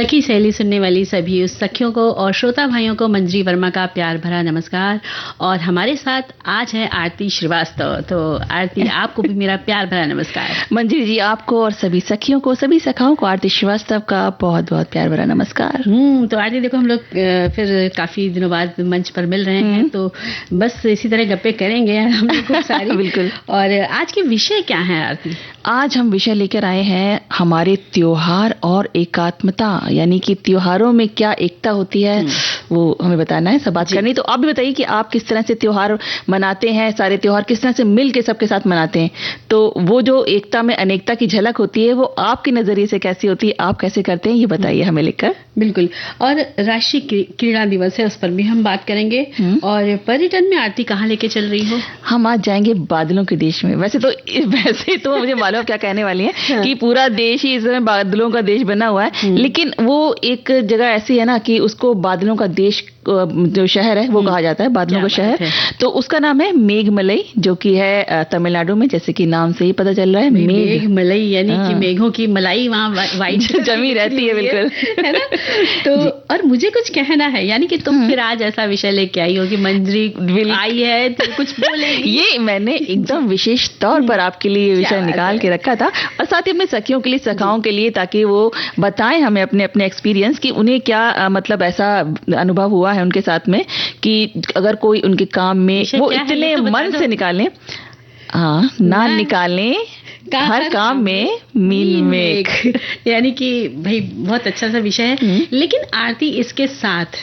सखी सहेली सुनने वाली सभी उस सखियों को और श्रोता भाइयों को मंजरी वर्मा का प्यार भरा नमस्कार। और हमारे साथ आज है आरती श्रीवास्तव। तो आरती, आपको भी मेरा प्यार भरा नमस्कार। मंजरी जी, आपको और सभी सखियों को, सभी सखाओं को आरती श्रीवास्तव का बहुत बहुत प्यार भरा नमस्कार। तो आरती देखो, हम लोग फिर काफी दिनों बाद मंच पर मिल रहे हैं, तो बस इसी तरह गप्पे करेंगे हम लोग खूब सारी। बिल्कुल। और आज के विषय क्या है आरती? आज हम विषय लेकर आए हैं हमारे त्योहार और एकात्मता, यानी कि त्योहारों में क्या एकता होती है वो हमें बताना है, सब बात करनी। तो आप भी बताइए कि आप किस तरह से त्योहार मनाते हैं, सारे त्योहार किस तरह से मिल के सबके साथ मनाते हैं। तो वो जो एकता में अनेकता की झलक होती है वो आपके नजरिए से कैसी होती है, आप कैसे करते हैं, ये बताइए हमें लिखकर। बिल्कुल। और राष्ट्रीय क्रीड़ा दिवस है, उस पर भी हम बात करेंगे। और पर्यटन में आरती कहाँ लेके चल रही हो? हम आज जाएंगे बादलों के देश में। वैसे तो मुझे मालूम है क्या कहने वाली है कि पूरा देश ही इस समय बादलों का देश बना हुआ है, लेकिन वो एक जगह ऐसी है ना कि उसको बादलों का देश, जो शहर है वो कहा जाता है, बादलों का शहर। तो उसका नाम है मेघमलई, जो कि है तमिलनाडु में, जैसे कि नाम से ही पता चल रहा है मेघमलई, यानी कि मेघों की मलाई वहाँ वाइट जमी रहती है। बिल्कुल, है ना? तो और मुझे कुछ कहना है, यानी कि तुम फिर आज ऐसा विषय लेके आई हो कि मंजरी आई है तो कुछ बोलेगी। ये मैंने एकदम विशेष तौर पर आपके लिए विषय निकाल के रखा था, और साथ ही अपने सखियों के लिए, सखाओं के लिए, ताकि वो बताएं हमें अपने अपने एक्सपीरियंस कि उन्हें क्या मतलब ऐसा अनुभव हुआ है उनके साथ में, कि अगर कोई उनके काम में वो इतने मन से निकालें, ना निकालें हर काम में मील मेघ। यानी कि भाई बहुत अच्छा सा विषय है। लेकिन आरती, इसके साथ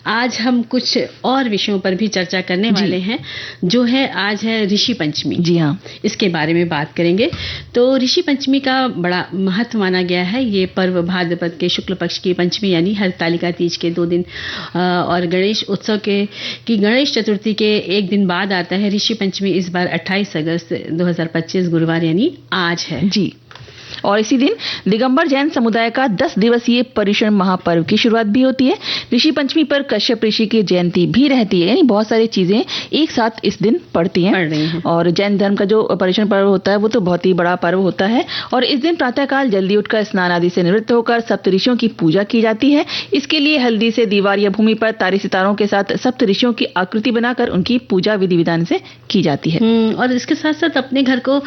आज हम कुछ और विषयों पर भी चर्चा करने वाले हैं, जो है आज है ऋषि पंचमी। जी हाँ, इसके बारे में बात करेंगे। तो ऋषि पंचमी का बड़ा महत्व माना गया है। ये पर्व भाद्रपद के शुक्ल पक्ष की पंचमी यानी हरतालिका तीज के 2 दिन और गणेश उत्सव की गणेश चतुर्थी के 1 दिन बाद आता है। ऋषि पंचमी इस बार 28 अगस्त 2025 गुरुवार यानी आज है जी। और इसी दिन दिगंबर जैन समुदाय का 10 दिवसीय पर्युषण महापर्व की शुरुआत भी होती है। ऋषि पंचमी पर कश्यप ऋषि की जयंती भी रहती है, यानी बहुत सारी चीजें एक साथ इस दिन पड़ रही हैं। और जैन धर्म का जो पर्युषण पर्व होता है वो तो बहुत ही बड़ा पर्व होता है। और इस दिन प्रातःकाल जल्दी उठकर स्नान आदि से निवृत्त होकर सप्तऋषियों की पूजा की जाती है। इसके लिए हल्दी से दीवार या भूमि पर तारे सितारों के साथ सप्तऋषियों की आकृति बनाकर उनकी पूजा विधि विधान से की जाती है। और इसके साथ साथ अपने घर को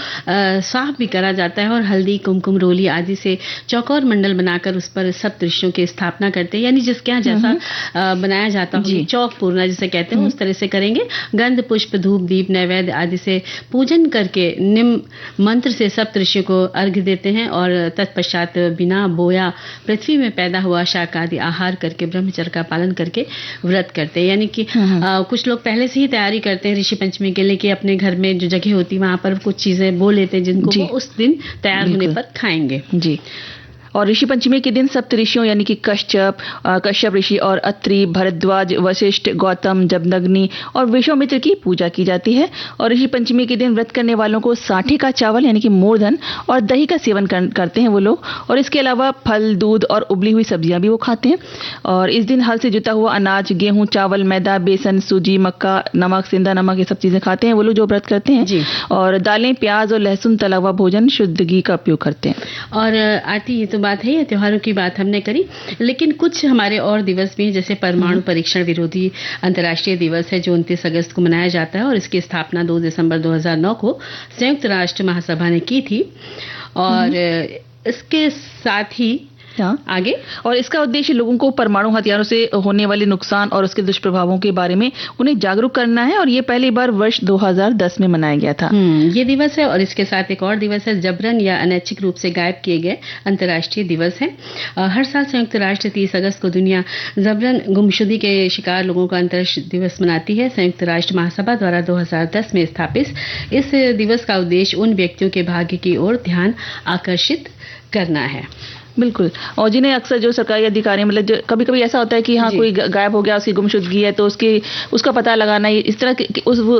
साफ भी करा जाता है, और हल्दी, कुमकुम, रोली आदि से चौकोर मंडल बनाकर उस पर सप्तऋषियों की स्थापना करते हैं। यानी जिसके यहाँ जैसा बनाया जाता हो, चौक पूर्णा जिसे कहते हैं, उस तरह से करेंगे। गंध, पुष्प, धूप, दीप, नैवेद्य आदि से पूजन करके निम्न मंत्र से सप्तऋषियों को अर्घ्य देते हैं। और तत्पश्चात बिना बोया पृथ्वी में पैदा हुआ शाक आदि आहार करके ब्रह्मचर्य का पालन करके व्रत करते हैं। यानी कि कुछ लोग पहले से ही तैयारी करते हैं ऋषि पंचमी के लिए, कि अपने घर में जो जगह होती है वहां पर कुछ चीजें बो लेते हैं जिनको वो उस दिन तैयार होने पर खाएंगे। जी। और ऋषि पंचमी के दिन सप्तऋषियों यानी कि कश्यप ऋषि और अत्रि, भरद्वाज, वशिष्ठ, गौतम, जमदग्नि और विश्वामित्र की पूजा की जाती है। और ऋषि पंचमी के दिन व्रत करने वालों को साठी का चावल यानी कि मूर्धन और दही का सेवन करते हैं वो लोग। और इसके अलावा फल, दूध और उबली हुई सब्जियां भी वो खाते हैं। और इस दिन हल से जुता हुआ अनाज, गेहूं, चावल, मैदा, बेसन, सूजी, मक्का, नमक, सेंधा नमक, ये सब चीजें खाते हैं वो लोग जो व्रत करते हैं। और दालें, प्याज और लहसुन, तला हुआ भोजन, शुद्ध घी का उपयोग करते हैं। और आरती, ये तो बात है, ये त्योहारों की बात हमने करी, लेकिन कुछ हमारे और दिवस भी हैं। जैसे परमाणु परीक्षण विरोधी अंतर्राष्ट्रीय दिवस है, जो 29 अगस्त को मनाया जाता है। और इसकी स्थापना 2 दिसंबर 2009 को संयुक्त राष्ट्र महासभा ने की थी। और इसके साथ ही आगे, और इसका उद्देश्य लोगों को परमाणु हथियारों से होने वाले नुकसान और उसके दुष्प्रभावों के बारे में उन्हें जागरूक करना है। और ये पहली बार वर्ष 2010 में मनाया गया था। ये दिवस है। और इसके साथ एक और दिवस है, जबरन या अनैच्छिक रूप से गायब किए गए अंतर्राष्ट्रीय दिवस है। हर साल संयुक्त राष्ट्र 30 अगस्त को दुनिया जबरन गुमशुदगी के शिकार लोगों का अंतर्राष्ट्रीय दिवस मनाती है। संयुक्त राष्ट्र महासभा द्वारा 2010 में स्थापित इस दिवस का उद्देश्य उन व्यक्तियों के भाग्य की ओर ध्यान आकर्षित करना है। बिल्कुल। और जिन्हें अक्सर जो सरकारी अधिकारी, मतलब कभी कभी ऐसा होता है कि कोई गायब हो गया, उसकी गुमशुदगी है, तो उसका पता लगाना, इस तरह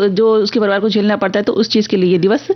जो उसके परिवार को झेलना पड़ता है, तो उस चीज के लिए ये दिवस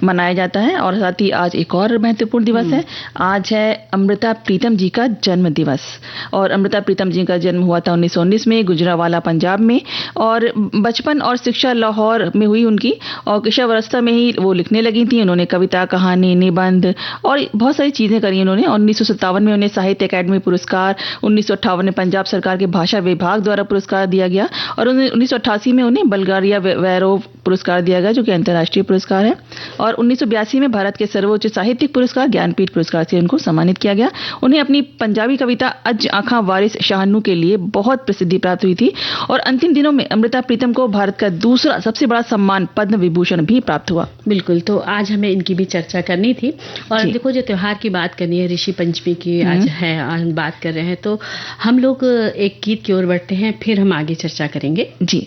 मनाया जाता है। और साथ ही आज एक और महत्वपूर्ण दिवस है, आज है अमृता प्रीतम जी का जन्म दिवस। और अमृता प्रीतम जी का जन्म हुआ था 1919 में गुजरांवाला, पंजाब में। और बचपन और शिक्षा लाहौर में हुई उनकी। और किशोरावस्था में ही वो लिखने लगी थी। उन्होंने कविता, कहानी, निबंध और बहुत सारी चीजें करी उन्होंने। 19 1957 में उन्हें साहित्य अकादमी पुरस्कार, 1958 में पंजाब सरकार के भाषा विभाग द्वारा पुरस्कार दिया गया और 1988 में उन्हें बल्गारिया वैरोव पुरस्कार दिया गया, जो कि अंतर्राष्ट्रीय पुरस्कार है। और 1982 में भारत के सर्वोच्च साहित्यिक पुरस्कार ज्ञानपीठ पुरस्कार से उनको सम्मानित किया गया। उन्हें अपनी पंजाबी कविता अज आँखां वारिस शाहनू के लिए बहुत प्रसिद्धि प्राप्त हुई थी और अंतिम दिनों में अमृता प्रीतम को भारत का दूसरा सबसे बड़ा सम्मान पद्म विभूषण भी प्राप्त हुआ। बिल्कुल, तो आज हमें इनकी भी चर्चा करनी थी। और देखो, जो त्योहार की बात करनी है, ऋषि पंचमी की आज है, हम बात कर रहे हैं, तो हम लोग एक गीत की ओर बढ़ते हैं, फिर हम आगे चर्चा करेंगे। जी।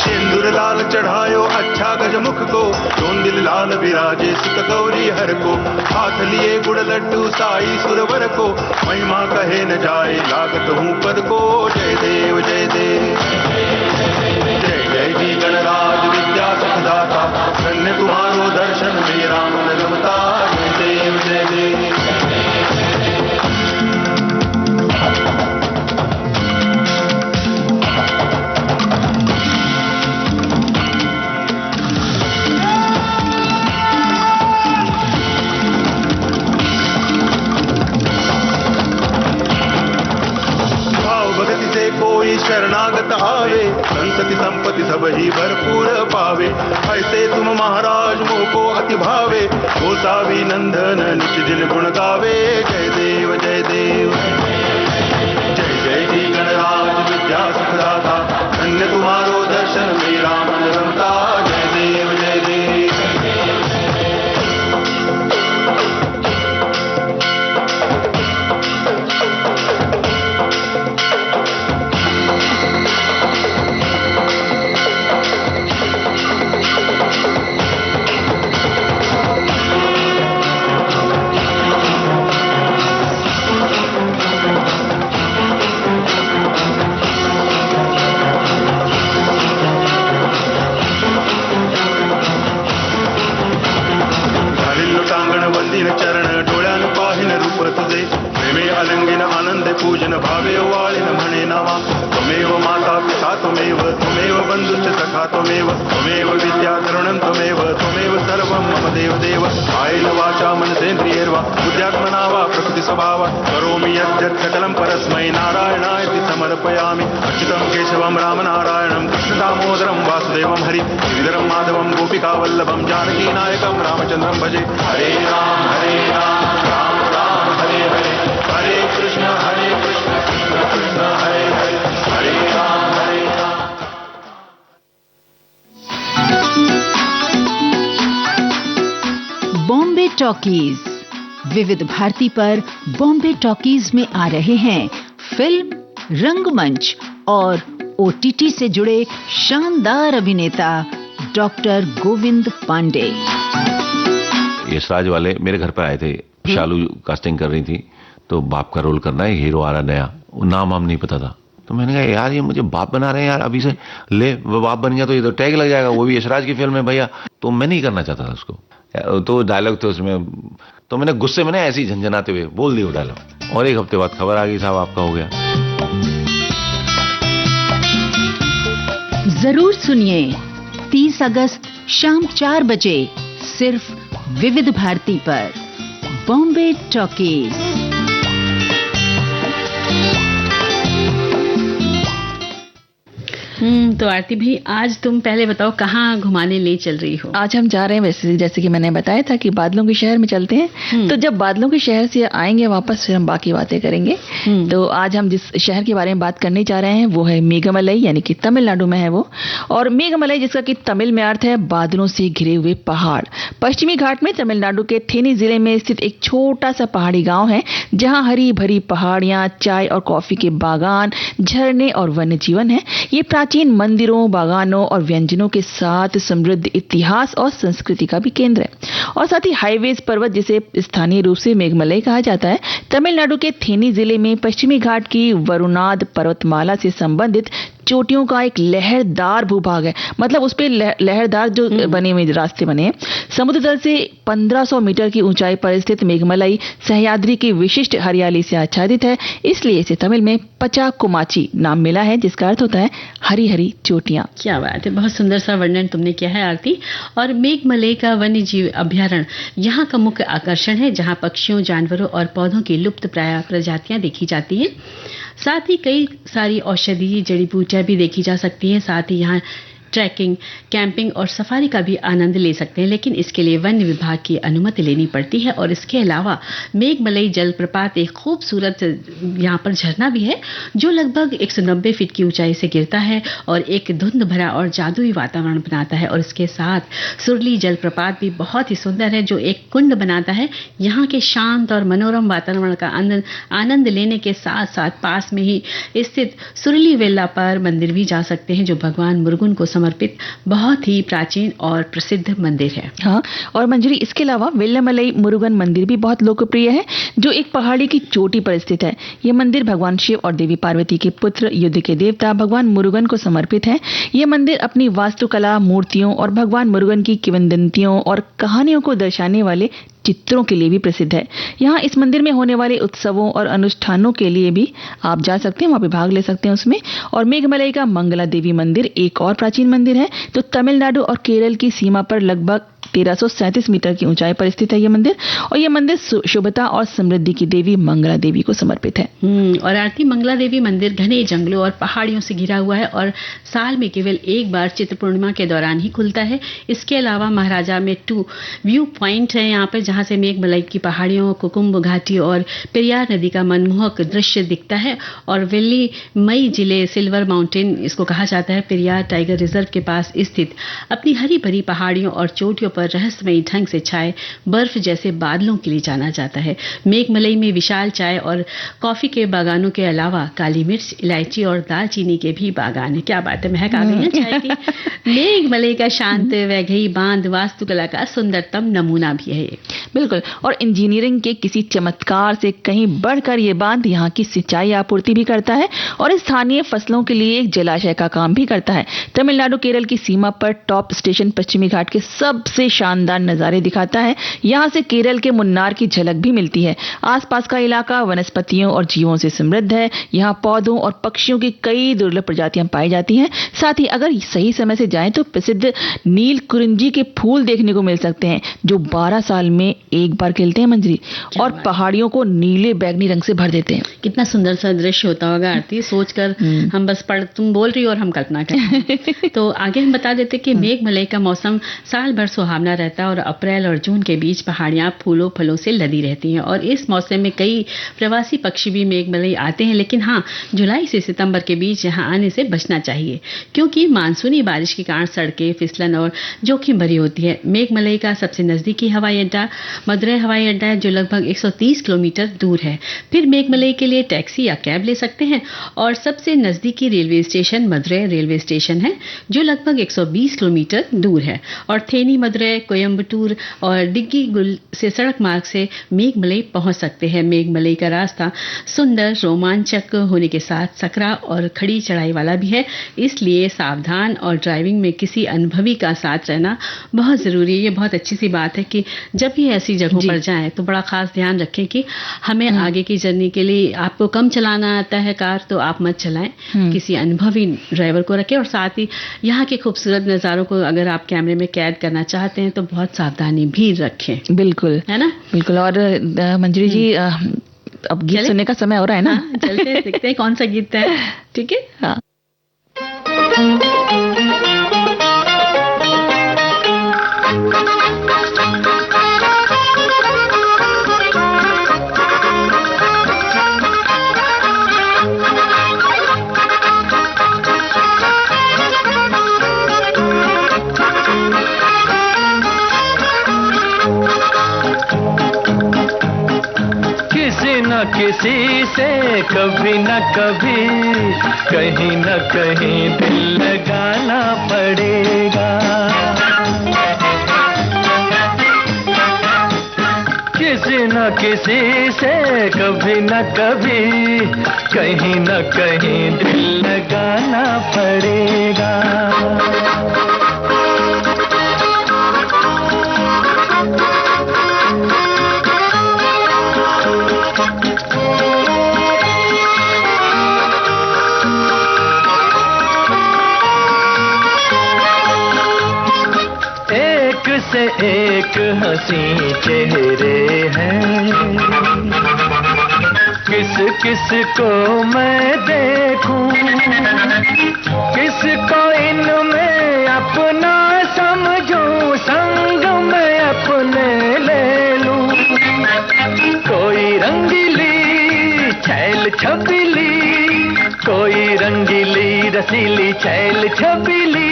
सिंदूर लाल चढ़ायो अच्छा गजमुख को, चोंदिल लाल विराजे सुत गौरी हर को, हाथ लिए गुड़ लड्डू साई सुरवर को, महिमा कहे न जाए लागत हूँ पद को। जय देव जय देव, जय जय जी गणराज विद्या सुखदाता, धन्य तुम्हारो दर्शन मेरा मन रमता। जय देव जय देव। शरणागत आवे, संतति संपत्ति सब ही भरपूर पावे, ऐसे तुम महाराज मोको अति भावे, गोसावी नंदन निज दिन गुण गावे। जय देव जय देव, जय जय जी गणराज विद्या सुखदाता, धन्य तुम्हारो दर्शन मेरा मन रमता। जय देव जय देव। चरण डोळ्यान पाहिन रूप तुझे, प्रेमे अलंगिन आनंद पूजन भावे वाळिन म्हणे नामा, त्वमेव माता पिता त्वमेव, त्वमेव बंधुश्च सखा त्वमेव, त्वमेव विद्या तरुणं त्वमेव, त्वमेव सर्वं मम देव देव। कायेन वाचा मनसेन्द्रियैर्वा बुद्ध्यात्मना वा प्रकृति स्वभावा, करोमि यद्यत् सकलं परस्मै नारायणायति समर्पयामि। अच्युतं केशवं राम नारायणं कृष्ण दामोदरं वासुदेवं हरि, गिरिधरं माधवं गोपिका वल्लभं जानकी नायकं रामचंद्रं भजे। हरे राम राम राम हरे हरे, हरे कृष्ण कृष्ण कृष्ण हरे हरे, हरे राम राम। बॉम्बे टॉकीज विविध भारती पर बॉम्बे टॉकीज में आ रहे हैं फिल्म, रंगमंच और ओटीटी से जुड़े शानदार अभिनेता डॉक्टर गोविंद पांडे। यशराज वाले मेरे घर पर आए थे, शालू कास्टिंग कर रही थी, तो बाप का रोल करना है, हीरो आ रहा नया, नाम हम नहीं पता था, तो मैंने कहा यार ये मुझे बाप बना रहे हैं यार, अभी से ले वो बाप बन गया तो ये तो टैग लग जाएगा, वो भी यशराज की फिल्म है भैया, तो मैं नहीं करना चाहता था उसको। तो डायलॉग थे उसमें, तो मैंने गुस्से में ऐसे ही झंझनाते हुए बोल दिया वो डायलॉग, और एक हफ्ते बाद खबर आ गई साहब आपका हो गया। जरूर सुनिए 30 अगस्त शाम 4 बजे सिर्फ विविध भारती पर बॉम्बे टॉकीज। तो आरती भी, आज तुम पहले बताओ कहाँ घुमाने ले चल रही हो? आज हम जा रहे हैं, वैसे जैसे कि मैंने बताया था कि बादलों के शहर में चलते हैं, तो जब बादलों के शहर से आएंगे वापस फिर हम बाकी बातें करेंगे। तो आज हम जिस शहर के बारे में बात करने जा रहे हैं वो है मेघमलई, यानी कि तमिलनाडु में है वो। और मेघमलई जिसका कि तमिल में अर्थ है बादलों से घिरे हुए पहाड़, पश्चिमी घाट में तमिलनाडु के थेनी जिले में स्थित एक छोटा सा पहाड़ी गाँव है, जहाँ हरी भरी पहाड़ियाँ, चाय और कॉफी के बागान, झरने और वन्य जीवन है। ये प्राचीन मंदिरों, बागानों और व्यंजनों के साथ समृद्ध इतिहास और संस्कृति का भी केंद्र है। और साथ ही हाईवेज पर्वत, जिसे स्थानीय रूप से मेघमलई कहा जाता है, तमिलनाडु के थेनी जिले में पश्चिमी घाट की वरुणाद पर्वतमाला से संबंधित चोटियों का एक लहरदार भूभाग है, मतलब उस पे लहरदार जो बने हुए रास्ते बने हैं। समुद्र तल से 1500 मीटर की ऊंचाई पर स्थित मेघमलाई सह्याद्री की विशिष्ट हरियाली से आच्छादित है, इसलिए इसे तमिल में पचाकुमाची नाम मिला है, जिसका अर्थ होता है हरी हरी चोटियां। क्या बात है, बहुत सुंदर सा वर्णन तुमने किया है आरती। और मेघमलई का वन्य जीव अभ्यारण्य यहाँ का मुख्य आकर्षण है, जहाँ पक्षियों, जानवरों और पौधों की लुप्त प्राय प्रजातियां देखी जाती हैं। साथ ही कई सारी औषधीय जड़ी बूटियां भी देखी जा सकती हैं। साथ ही यहाँ ट्रैकिंग, कैंपिंग और सफारी का भी आनंद ले सकते हैं, लेकिन इसके लिए वन विभाग की अनुमति लेनी पड़ती है। और इसके अलावा मेघमलई जलप्रपात एक खूबसूरत यहाँ पर झरना भी है, जो लगभग 190 फीट की ऊंचाई से गिरता है और एक धुंध भरा और जादुई वातावरण बनाता है। और इसके साथ सुरली जलप्रपात भी बहुत ही सुंदर है, जो एक कुंड बनाता है। यहाँ के शांत और मनोरम वातावरण का आनंद लेने के साथ साथ पास में ही स्थित सुरली वेल्ला पर मंदिर भी जा सकते हैं, जो भगवान मुरुगन को समर्पित बहुत ही प्राचीन और प्रसिद्ध मंदिर है। हाँ, और मंजरी, इसके अलावा वेल्लामलई मुरुगन मंदिर भी बहुत लोकप्रिय है, जो एक पहाड़ी की चोटी पर स्थित है। यह मंदिर भगवान शिव और देवी पार्वती के पुत्र, युद्ध के देवता भगवान मुरुगन को समर्पित है। यह मंदिर अपनी वास्तुकला, मूर्तियों और भगवान मुरुगन की किंवदंतियों और कहानियों को दर्शाने वाले चित्रों के लिए भी प्रसिद्ध है। यहाँ इस मंदिर में होने वाले उत्सवों और अनुष्ठानों के लिए भी आप जा सकते हैं, वहां पे भाग ले सकते हैं उसमें। और मेघमलई का मंगला देवी मंदिर एक और प्राचीन मंदिर है, तो तमिलनाडु और केरल की सीमा पर लगभग 1337 मीटर की ऊंचाई पर स्थित है यह मंदिर। और यह मंदिर शुभता और समृद्धि की देवी मंगला देवी को समर्पित है। और आरती, मंगला देवी मंदिर घने जंगलों और पहाड़ियों से घिरा हुआ है और साल में केवल एक बार चित्र पूर्णिमा के दौरान ही खुलता है। इसके अलावा महाराजा में 2 व्यू पॉइंट है यहाँ पे, जहाँ से मेघमलई की पहाड़ियों, कुकुम्ब घाटी और पेरियार नदी का मनमोहक दृश्य दिखता है। और वेल्ली मई जिले सिल्वर माउंटेन इसको कहा जाता है, पेरियार टाइगर रिजर्व के पास स्थित अपनी हरी भरी पहाड़ियों और चोटियों पर रहस्यमयी ढंग से छाए बर्फ जैसे बादलों के लिए जाना जाता है। मेघमलई में विशाल चाय और कॉफी के बागानों के अलावा काली मिर्च, इलायची और दालचीनी के भी बागान है। क्या बात है, महक आ गई है चाय की। मेघमलई का शांत वैघई बांध वास्तुकला का सुंदरतम नमूना भी है। बिल्कुल, और इंजीनियरिंग के किसी चमत्कार से कहीं बढ़कर ये बांध यहाँ की सिंचाई आपूर्ति भी करता है और स्थानीय फसलों के लिए एक जलाशय का काम भी करता है। तमिलनाडु केरल की सीमा पर टॉप स्टेशन पश्चिमी घाट के सबसे शानदार नजारे दिखाता है। यहाँ से केरल के मुन्नार की झलक भी मिलती है। आसपास का इलाका वनस्पतियों और जीवों से समृद्ध है। यहाँ पौधों और पक्षियों की कई दुर्लभ प्रजातियां पाई जाती हैं। साथ ही अगर सही समय से जाएं तो प्रसिद्ध नील कुरिंजी के फूल देखने को मिल सकते हैं, जो 12 साल में एक बार खिलते हैं मंजरी, और पहाड़ियों को नीले बैगनी रंग से भर देते हैं। कितना सुंदर सा दृश्य होता होगा आरती, सोचकर हम बस तुम बोल रही हो और हम कल्पना कर तो आगे हम बता देते कि मेघमलई का मौसम साल भर सुहावना रहता है और अप्रैल और जून के बीच पहाड़ियां फूलों फलों से लदी रहती हैं। और इस मौसम में कई प्रवासी पक्षी भी मेघमलई आते हैं, लेकिन हाँ, जुलाई से सितंबर के बीच यहाँ आने से बचना चाहिए, क्योंकि मानसूनी बारिश के कारण सड़कें फिसलन और जोखिम भरी होती है। मेघमलई का सबसे नजदीकी हवाई अड्डा मदुरै हवाई अड्डा है, जो लगभग 130 किलोमीटर दूर है। फिर मेघमलई के लिए टैक्सी या कैब ले सकते हैं। और सबसे नजदीकी railway station Madurai railway station है, जो लगभग 120 किलोमीटर दूर है। और थेनी, मदुरै, कोयम्बटूर और डिग्गीगुल से सड़क मार्ग से मेघमलई पहुंच सकते हैं। मेघमलई का रास्ता सुंदर, रोमांचक होने के साथ सकरा और खड़ी चढ़ाई वाला भी है, इसलिए सावधान और ड्राइविंग में किसी अनुभवी का साथ रहना बहुत जरूरी है। ये बहुत अच्छी सी बात है कि जब भी ऐसी जगहों पर जाएं तो बड़ा खास ध्यान रखें कि हमें आगे की जर्नी के लिए, आपको कम चलाना आता है कार तो आप मत चलाएं, किसी अनुभवी ड्राइवर को रखें। और साथ ही यहाँ के खूबसूरत नज़ारों को अगर आप कैमरे में कैद करना चाहते हैं तो बहुत सावधानी भी रखें। बिल्कुल, है ना? बिल्कुल। और मंजरी जी, अब गीत सुनने का समय हो रहा है ना? हाँ, चलते हैं, देखते हैं कौन सा गीत है। ठीक है, हाँ। किसी से कभी न कभी कहीं न कहीं दिल लगाना पड़ेगा। किसी न न किसी से कभी न कभी कहीं न कहीं दिल लगाना पड़ेगा। से एक हंसी चेहरे हैं, किस किस को मैं देखूं, किसको इनमें अपना समझूं, संग में अपने ले लूं। कोई रंगीली छैल छबीली, कोई रंगीली रसीली छैल छबीली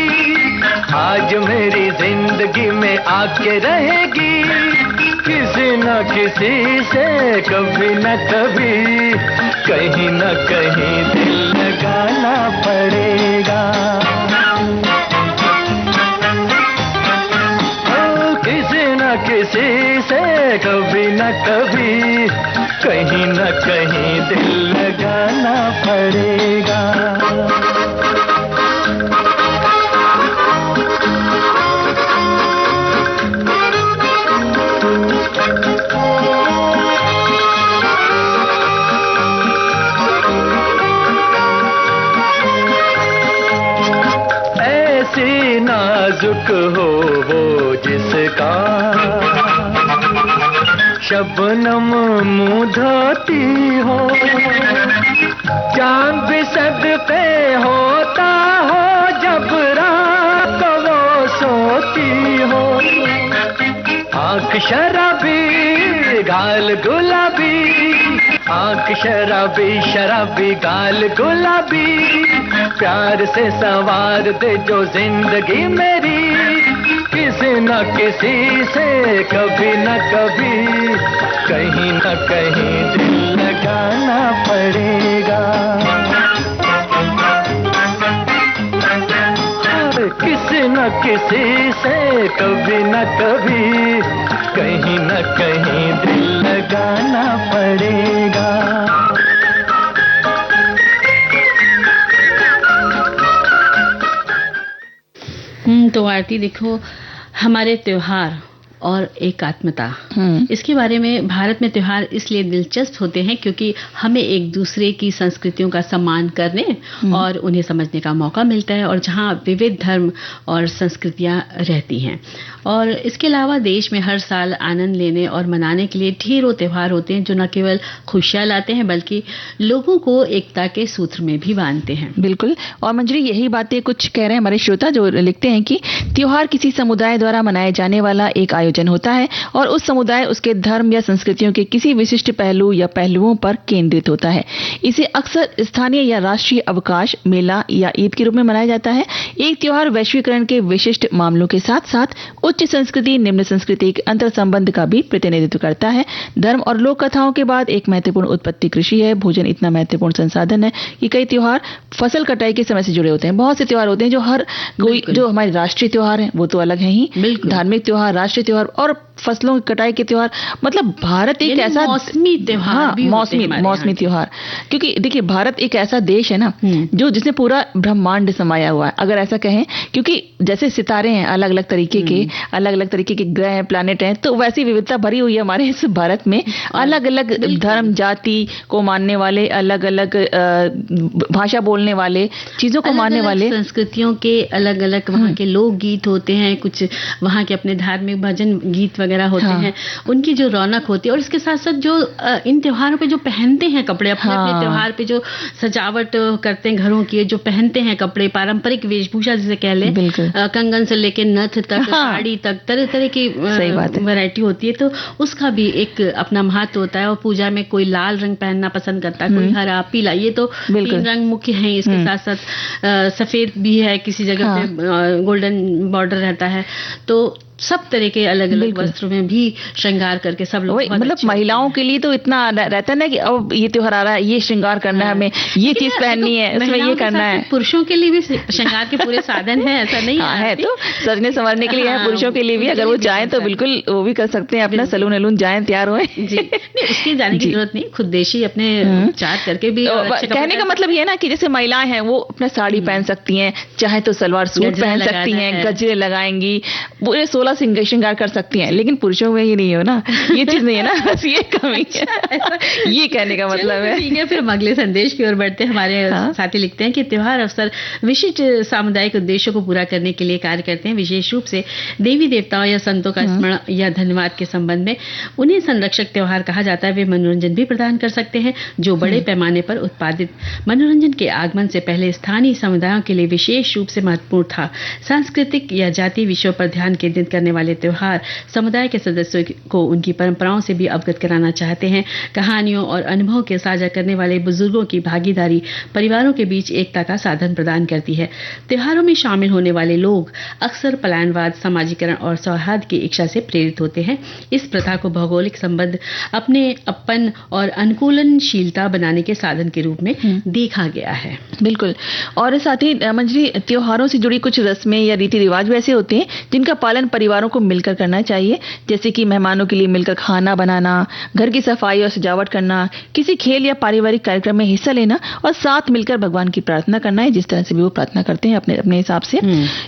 आज मेरी जिंदगी में आके रहेगी। किसी न किसी से कभी न कभी कहीं न कहीं दिल लगाना पड़ेगा। किसी न किसी से कभी न कभी कहीं न कहीं दिल लगाना पड़ेगा। नाजुक हो वो जिसका शबनम मुँह धोती हो, चांद भी सदके होता हो जब रात वो सोती हो। आँख शराबी गाल गुलाबी, आँख शराबी शराबी गाल गुलाबी, प्यार से सवार दे जो जिंदगी मेरी। किसी न किसी से कभी न कभी कहीं न कहीं दिल लगाना पड़ेगा। किसी न किसी से कभी न कभी कहीं न कहीं दिल लगाना पड़ेगा। तो आरती देखो, हमारे त्योहार और एकात्मता, इसके बारे में भारत में त्योहार इसलिए दिलचस्प होते हैं क्योंकि हमें एक दूसरे की संस्कृतियों का सम्मान करने और उन्हें समझने का मौका मिलता है, और जहां विविध धर्म और संस्कृतियां रहती हैं। और इसके अलावा देश में हर साल आनंद लेने और मनाने के लिए ढेरों त्योहार होते हैं जो न केवल खुशियां लाते हैं बल्कि लोगों को एकता के सूत्र में भी बांधते हैं। बिल्कुल। और मंजरी, यही बातें कुछ कह रहे हैं हमारे श्रोता जो लिखते हैं कि त्योहार किसी समुदाय द्वारा मनाए जाने वाला एक आयोजन होता है और उस समुदाय उसके धर्म या संस्कृतियों के किसी विशिष्ट पहलू या पहलुओं पर केंद्रित होता है। इसे अक्सर स्थानीय या राष्ट्रीय अवकाश, मेला या ईद के रूप में मनाया जाता है। एक त्योहार वैश्वीकरण के विशिष्ट मामलों के साथ साथ उच्च संस्कृति निम्न संस्कृति के अंतर संबंध का भी प्रतिनिधित्व करता है। धर्म और लोक कथाओं के बाद एक महत्वपूर्ण उत्पत्ति कृषि है। भोजन इतना महत्वपूर्ण संसाधन है कि कई त्योहार फसल कटाई के समय से जुड़े होते हैं। बहुत से त्योहार होते हैं जो जो हमारे राष्ट्रीय त्योहार हैं वो तो अलग हैं ही, धार्मिक त्योहार, राष्ट्रीय त्योहार और फसलों की कटाई के त्योहार। मतलब भारत एक ऐसा मौसमी त्योहार भी मौसमी त्योहार, क्योंकि देखिए भारत एक ऐसा देश है ना जो जिसमें पूरा ब्रह्मांड समाया हुआ है, अगर ऐसा कहें। क्योंकि जैसे सितारे हैं अलग अलग तरीके के ग्रह हैं, प्लैनेट हैं, तो वैसी विविधता भरी हुई है हमारे इस भारत में। अलग अलग धर्म जाति को मानने वाले, अलग अलग भाषा बोलने वाले, चीजों को मानने वाले, संस्कृतियों के अलग अलग वहाँ के लोक गीत होते हैं, कुछ वहाँ के अपने धार्मिक भजन गीत वगैरह होते हैं, उनकी जो रौनक होती है। और इसके साथ साथ जो इन त्योहारों पे जो पहनते हैं कपड़े, अपने अपने त्योहार पे जो सजावट करते हैं घरों की, जो पहनते हैं कपड़े, पारंपरिक वेशभूषा जिसे कह लें, कंगन से लेके नथ तक, साड़ी तक, तरह तरह की वैरायटी होती है। तो उसका भी एक अपना महत्व होता है। और पूजा में कोई लाल रंग पहनना पसंद करता है, कोई हरा, पीला, ये तो तीन रंग मुख्य हैं। इसके साथ साथ सफेद भी है, किसी जगह पे गोल्डन बॉर्डर रहता है। तो सब तरह के अलग अलग वस्त्रों में भी श्रृंगार करके सब लोग मतलब महिलाओं के लिए तो इतना रहता है ना कि अब ये त्योहार आ रहा है, ये श्रृंगार करना है, हमें ये चीज पहननी है, इसमें ये करना है। पुरुषों के लिए भी श्रृंगार के पूरे साधन है, ऐसा नहीं है तो सजने संवरने के लिए है पुरुषों के लिए भी, अगर वो चाहें तो बिल्कुल वो भी कर सकते हैं, अपना सलून वलून जाएं, तैयार हुए जी। उसकी जाने की जरूरत नहीं, खुद देशी अपने उपचार करके भी। कहने का मतलब ये है ना कि जैसे महिलाएं हैं वो अपना साड़ी पहन सकती हैं, चाहे तो सलवार सूट पहन सकती हैं, गजरे लगाएंगी, पूरे 16 श्रृंगार कर सकती हैं, लेकिन पुरुषों में ये नहीं हो ना, ये चीज नहीं है ना, बस ये कमी है। ये कहने का मतलब है। ठीक है, फिर हम अगले संदेश की ओर बढ़ते हैं। हमारे साथी लिखते हैं कि त्योहार अवसर विशिष्ट सामुदायिक उद्देश्यों को पूरा करने के लिए कार्य करते हैं, विशेष रूप से देवी देवताओं या संतों का स्मरण या धन्यवाद के संबंध में उन्हें संरक्षक त्योहार कहा जाता है। वे मनोरंजन भी प्रदान कर सकते हैं जो बड़े पैमाने पर उत्पादित मनोरंजन के आगमन से पहले स्थानीय समुदायों के लिए विशेष रूप से महत्वपूर्ण था। सांस्कृतिक या जातीय विषयों पर ध्यान केंद्रित करने वाले त्योहार समुदाय के सदस्यों को उनकी परंपराओं से भी अवगत कराना चाहते हैं। कहानियों और अनुभवों के साझा करने वाले बुजुर्गों की भागीदारी परिवारों के बीच एकता का साधन प्रदान करती है। त्योहारों में शामिल होने वाले लोग अक्सर पलायनवाद, समाजीकरण और सौहार्द की इच्छा से प्रेरित होते हैं। इस प्रथा को भौगोलिक संबंध, अपने अपन और अनुकूलनशीलता बनाने के साधन के रूप में देखा गया है। बिल्कुल। और साथ ही मंजरी, त्योहारों से जुड़ी कुछ रस्में या रीति रिवाज भी ऐसे होते हैं जिनका पालन परिवारों को मिलकर करना चाहिए, जैसे कि मेहमानों के लिए मिलकर खाना बनाना, घर की सफाई और सजावट करना, किसी खेल या पारिवारिक कार्यक्रम में हिस्सा लेना और साथ मिलकर भगवान की प्रार्थना करना है, जिस तरह से भी वो प्रार्थना करते हैं अपने अपने हिसाब से।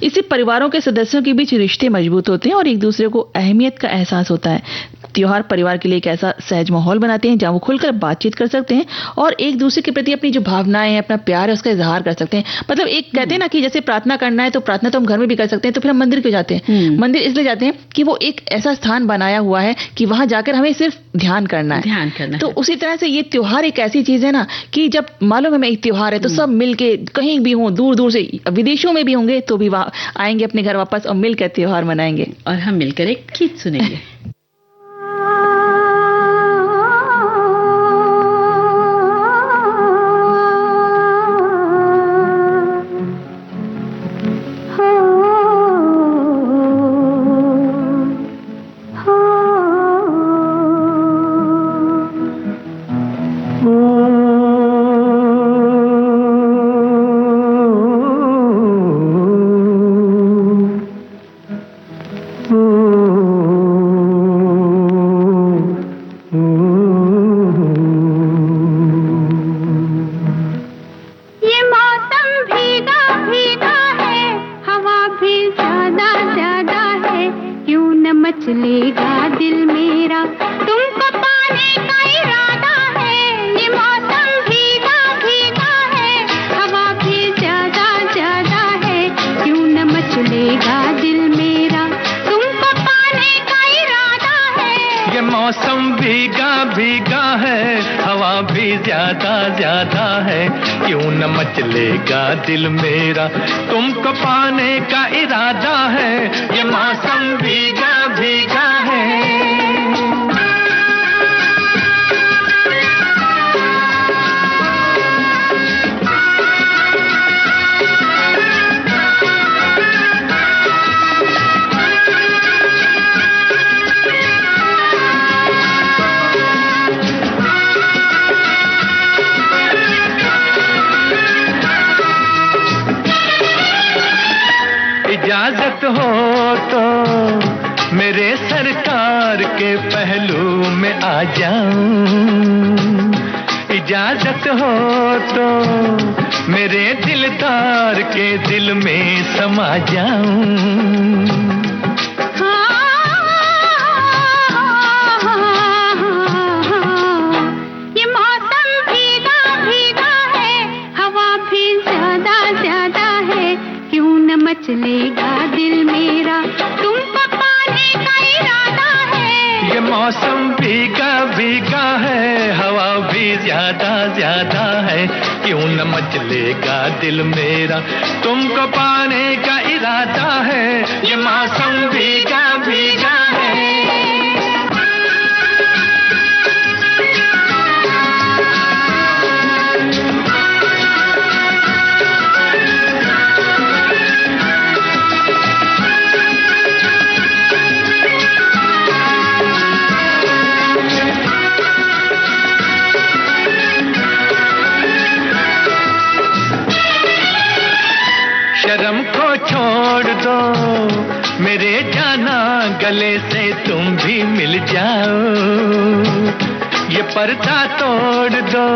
इससे परिवारों के सदस्यों के बीच रिश्ते मजबूत होते हैं और एक दूसरे को अहमियत का एहसास होता है। त्योहार परिवार के लिए एक ऐसा सहज माहौल बनाते हैं जहां वो खुलकर बातचीत कर सकते हैं और एक दूसरे के प्रति अपनी जो भावनाएं हैं, अपना प्यार है, उसका इजहार कर सकते हैं। मतलब एक कहते हैं ना कि जैसे प्रार्थना करना है तो प्रार्थना तो हम घर में भी कर सकते हैं, तो फिर हम मंदिर क्यों जाते हैं? मंदिर इसलिए जाते हैं कि वो एक ऐसा स्थान बनाया हुआ है कि वहां जाकर हमें सिर्फ ध्यान करना है। तो उसी तरह से ये त्योहार एक ऐसी चीज है ना कि जब मालूम हमें एक त्योहार है तो सब मिलके कहीं भी हों, दूर दूर से, विदेशों में भी होंगे तो भी आएंगे अपने घर वापस और मिलकर त्योहार मनाएंगे और हम मिलकर एक गीत सुनेंगे। दिल मेरा तुमको पाने का इरादा है, ये मौसम भीगा भीगा है। इजाजत हो तो मेरे सरकार के पहलू में आ जाऊं, इजाजत हो तो मेरे दिलदार के दिल में समा जाऊं। चलेगा दिल मेरा तुमको पाने का इरादा है। ये मौसम भीगा भीगा है, हवा भी ज्यादा ज्यादा है, क्यों न मचलेगा दिल मेरा तुमको पाने का इरादा है। ये मौसम भीगा भीगा है। छोड़ दो मेरे जाना, गले से तुम भी मिल जाओ। ये पर्दा तोड़ दो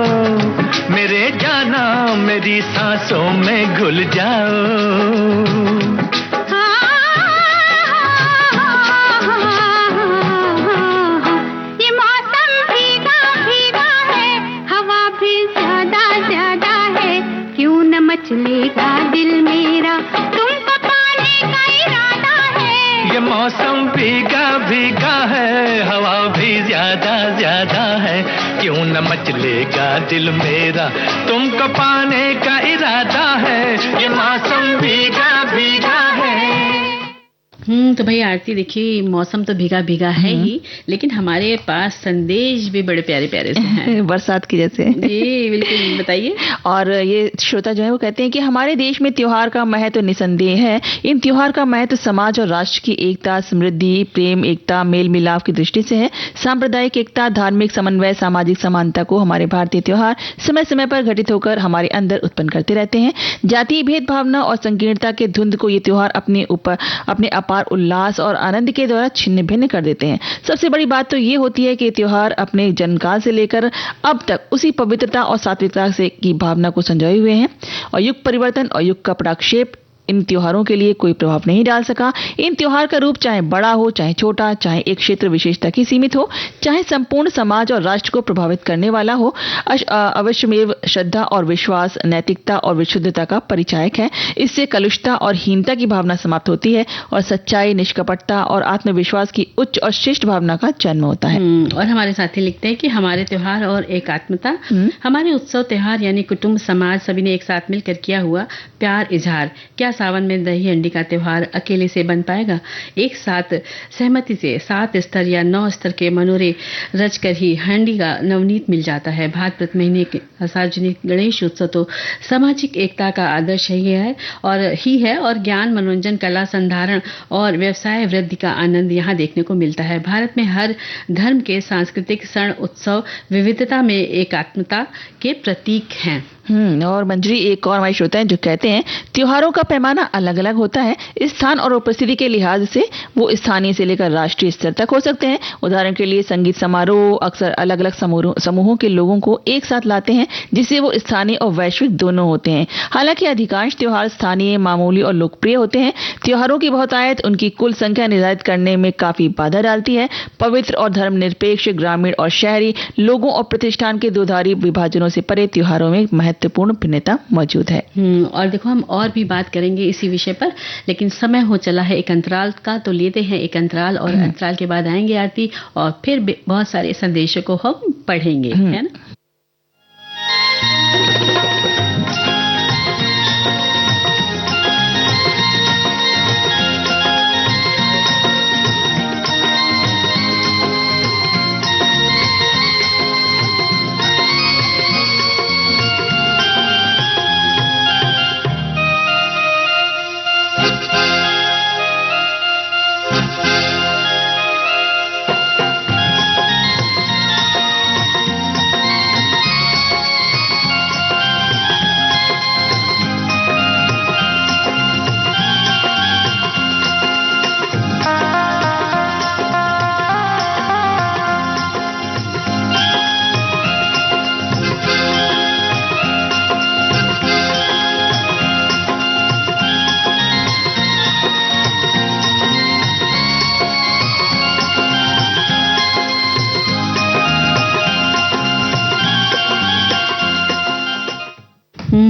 मेरे जाना, मेरी सांसों में घुल जाओ। ये मौसम भीगा भीगा है, हवा भी ज्यादा ज्यादा है, क्यों न मचलेगा दिल मेरा, तुमको पाने का इरादा है। ये मौसम भीगा भीगा है, हवा भी ज्यादा ज्यादा है, क्यों न मचलेगा दिल मेरा, तुमको पाने का इरादा है। ये मौसम भीगा भीगा है। तो भाई आरती, देखिए मौसम तो भीगा भीगा है ही, लेकिन हमारे पास संदेश भी बड़े प्यारे प्यारे से हैं। बरसात की जैसे। जी बिल्कुल, बताइए। और ये श्रोता जो है वो कहते हैं कि हमारे देश में त्योहार का महत्व निसंदेह है। इन त्योहार का महत्व समाज और राष्ट्र की एकता, समृद्धि, प्रेम, एकता, मेल मिलाप की दृष्टि से है। सांप्रदायिक एकता, धार्मिक समन्वय, सामाजिक समानता को हमारे भारतीय त्योहार समय समय पर घटित होकर हमारे अंदर उत्पन्न करते रहते हैं। जातीय भेदभावना और संकीर्णता के धुंध को ये त्योहार अपने अपार उल्लास और आनंद के द्वारा छिन्न भिन्न कर देते हैं। सबसे बड़ी बात तो ये होती है कि त्योहार अपने जन्मकाल से लेकर अब तक उसी पवित्रता और सात्विकता से की भावना को संजोए हुए हैं, और युग परिवर्तन और युग का प्रक्षेप इन त्योहारों के लिए कोई प्रभाव नहीं डाल सका। इन त्योहार का रूप चाहे बड़ा हो चाहे छोटा, चाहे एक क्षेत्र विशेष तक ही सीमित हो, चाहे संपूर्ण समाज और राष्ट्र को प्रभावित करने वाला हो, अवश्यमेव श्रद्धा और विश्वास, नैतिकता और विशुद्धता का परिचायक है। इससे कलुषता और हीनता की भावना समाप्त होती है और सच्चाई, निष्कपटता और आत्मविश्वास की उच्च और श्रेष्ठ भावना का जन्म होता है। और हमारे साथी लिखते हैं कि हमारे त्योहार और एकात्मता, हमारे उत्सव त्योहार यानी कुटुंब समाज सभी ने एक साथ मिलकर किया हुआ प्यार इजहार। क्या सावन में दही हंडी का त्योहार अकेले से बन पाएगा? एक साथ सहमति से 7 स्तर या 9 स्तर के मनोरे रच कर ही हंडी का नवनीत मिल जाता है। भाद्रपद महीने के सार्वजनिक गणेश उत्सव तो सामाजिक एकता का आदर्श ही है और ज्ञान, मनोरंजन, कला संधारण और व्यवसाय वृद्धि का आनंद यहाँ देखने को मिलता है। भारत में हर धर्म के सांस्कृतिक क्षण, उत्सव विविधता में एकात्मता के प्रतीक हैं। और मंजरी, एक और हमारे श्रोता हैं जो कहते हैं त्योहारों का पैमाना अलग अलग होता है। स्थान और उपस्थिति के लिहाज से वो स्थानीय से लेकर राष्ट्रीय स्तर तक हो सकते हैं। उदाहरण के लिए संगीत समारोह अक्सर अलग अलग समूहों के लोगों को एक साथ लाते हैं, जिससे वो स्थानीय और वैश्विक दोनों होते हैं। हालांकि अधिकांश त्योहार स्थानीय, मामूली और लोकप्रिय होते हैं। त्योहारों की बहुतायत उनकी कुल संख्या निर्धारित करने में काफी बाधा डालती है। पवित्र और धर्मनिरपेक्ष, ग्रामीण और शहरी लोगों और प्रतिष्ठान के दोधारी विभाजनों से परे त्योहारों में महत्वपूर्ण भिन्नता मौजूद है। और देखो, हम और भी बात करेंगे इसी विषय पर, लेकिन समय हो चला है एक अंतराल का, तो लेते हैं एक अंतराल और अंतराल के बाद आएंगे आरती और फिर बहुत सारे संदेशों को हम पढ़ेंगे, है ना।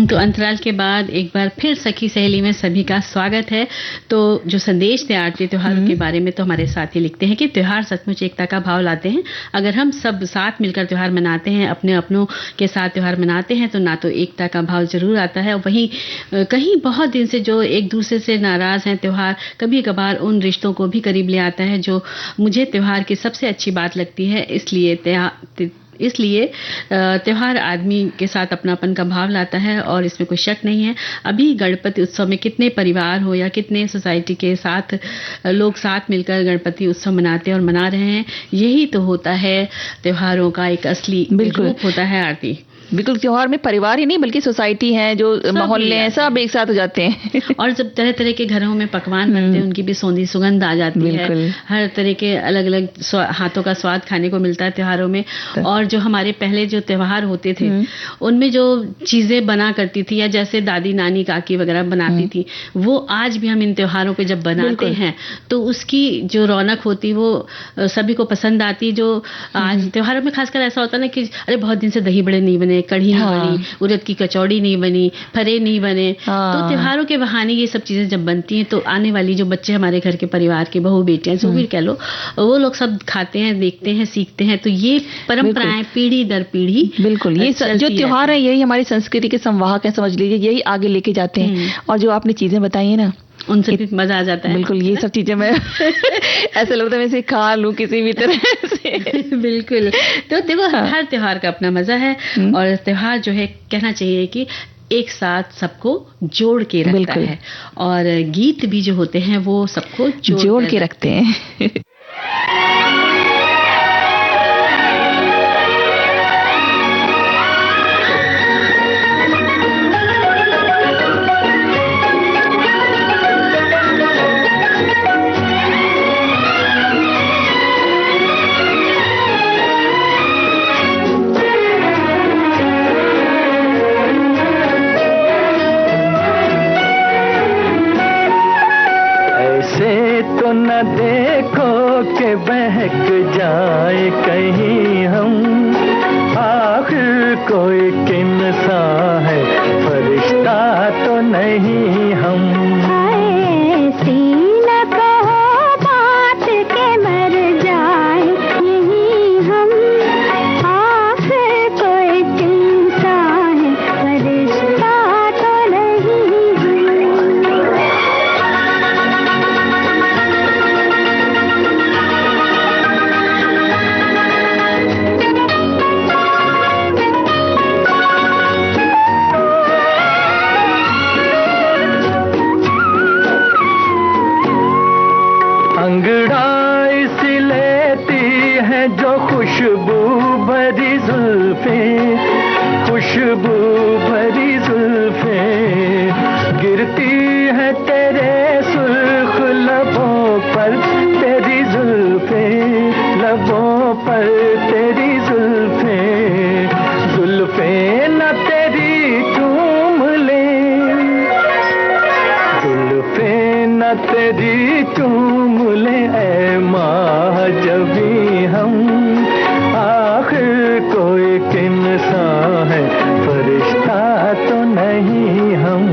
तो अंतराल के बाद एक बार फिर सखी सहेली में सभी का स्वागत है। तो जो संदेश थे आरती त्योहारों के बारे में, तो हमारे साथी लिखते हैं कि त्योहार सचमुच एकता का भाव लाते हैं। अगर हम सब साथ मिलकर त्योहार मनाते हैं, अपने अपनों के साथ त्योहार मनाते हैं, तो ना तो एकता का भाव जरूर आता है, और वहीं कहीं बहुत दिन से जो एक दूसरे से नाराज हैं, त्योहार कभी कभार उन रिश्तों को भी करीब ले आता है, जो मुझे त्योहार की सबसे अच्छी बात लगती है। इसलिए त्योहार आदमी के साथ अपनापन का भाव लाता है और इसमें कोई शक नहीं है। अभी गणपति उत्सव में कितने परिवार हो या कितने सोसाइटी के साथ लोग साथ मिलकर गणपति उत्सव मनाते हैं और मना रहे हैं। यही तो होता है त्योहारों का एक असली रूप होता है आरती। बिल्कुल, त्योहार में परिवार ही नहीं बल्कि सोसाइटी है, जो मोहल्ले हैं, सब एक साथ हो जाते हैं। और जब तरह तरह के घरों में पकवान बनते हैं, उनकी भी सौंधी सुगंध आ जाती है। हर तरह के अलग अलग हाथों का स्वाद खाने को मिलता है त्योहारों में। और जो हमारे पहले जो त्योहार होते थे, उनमें जो चीजें बना करती थी, या जैसे दादी नानी काकी वगैरह बनाती थी, वो आज भी हम इन त्योहारों पे जब बनाते हैं तो उसकी जो रौनक होती वो सभी को पसंद आती। जो आज त्योहारों में खासकर ऐसा होता है ना कि अरे बहुत दिन से दही बड़े नहीं बने, कढ़ी नहीं बनी, उड़द की कचौड़ी नहीं बनी, फरे नहीं बने। तो त्योहारों के बहाने ये सब चीजें जब बनती हैं तो आने वाली जो बच्चे हमारे घर के परिवार के बहू बेटियां जो भी कह लो, वो लोग सब खाते हैं, देखते हैं, सीखते हैं। तो ये परंपराएं पीढ़ी दर पीढ़ी, बिल्कुल, ये जो त्योहार है यही हमारी संस्कृति के संवाहक है, समझ लीजिए, यही आगे लेके जाते हैं। और जो आपने चीजें बताई है ना, उनसे भी मजा आ जाता है। बिल्कुल, ये सब चीजें मैं ऐसे लगता है मैं इसे खा लूं किसी भी तरह से। बिल्कुल। तो देखो, हर त्योहार का अपना मजा है। और त्योहार जो है, कहना चाहिए कि एक साथ सबको जोड़ के रखता है। और गीत भी जो होते हैं वो सबको जोड़ के रखते हैं। न देखो के बहक जाए कहीं हम, आखिर कोई किनसा है, फरिश्ता तो नहीं हम। ऐसी न कहो बात के मर जाए यही हम, आखिर कोई किनसा है, फरिश्ता तो नहीं अंगड़ाई सी लेती है जो खुशबू भरी जुल्फें, खुशबू भरी जुल्फें, गिरती है तेरे सुर्ख लबों पर तेरी जुल्फें, लबों पर तेरी जुल्फें, जुल्फें न तेरी चूम ले, जुल्फें न तेरी चूम ले ऐ माह जबी हम, आखिर कोई किनसा है, फरिश्ता तो नहीं हम।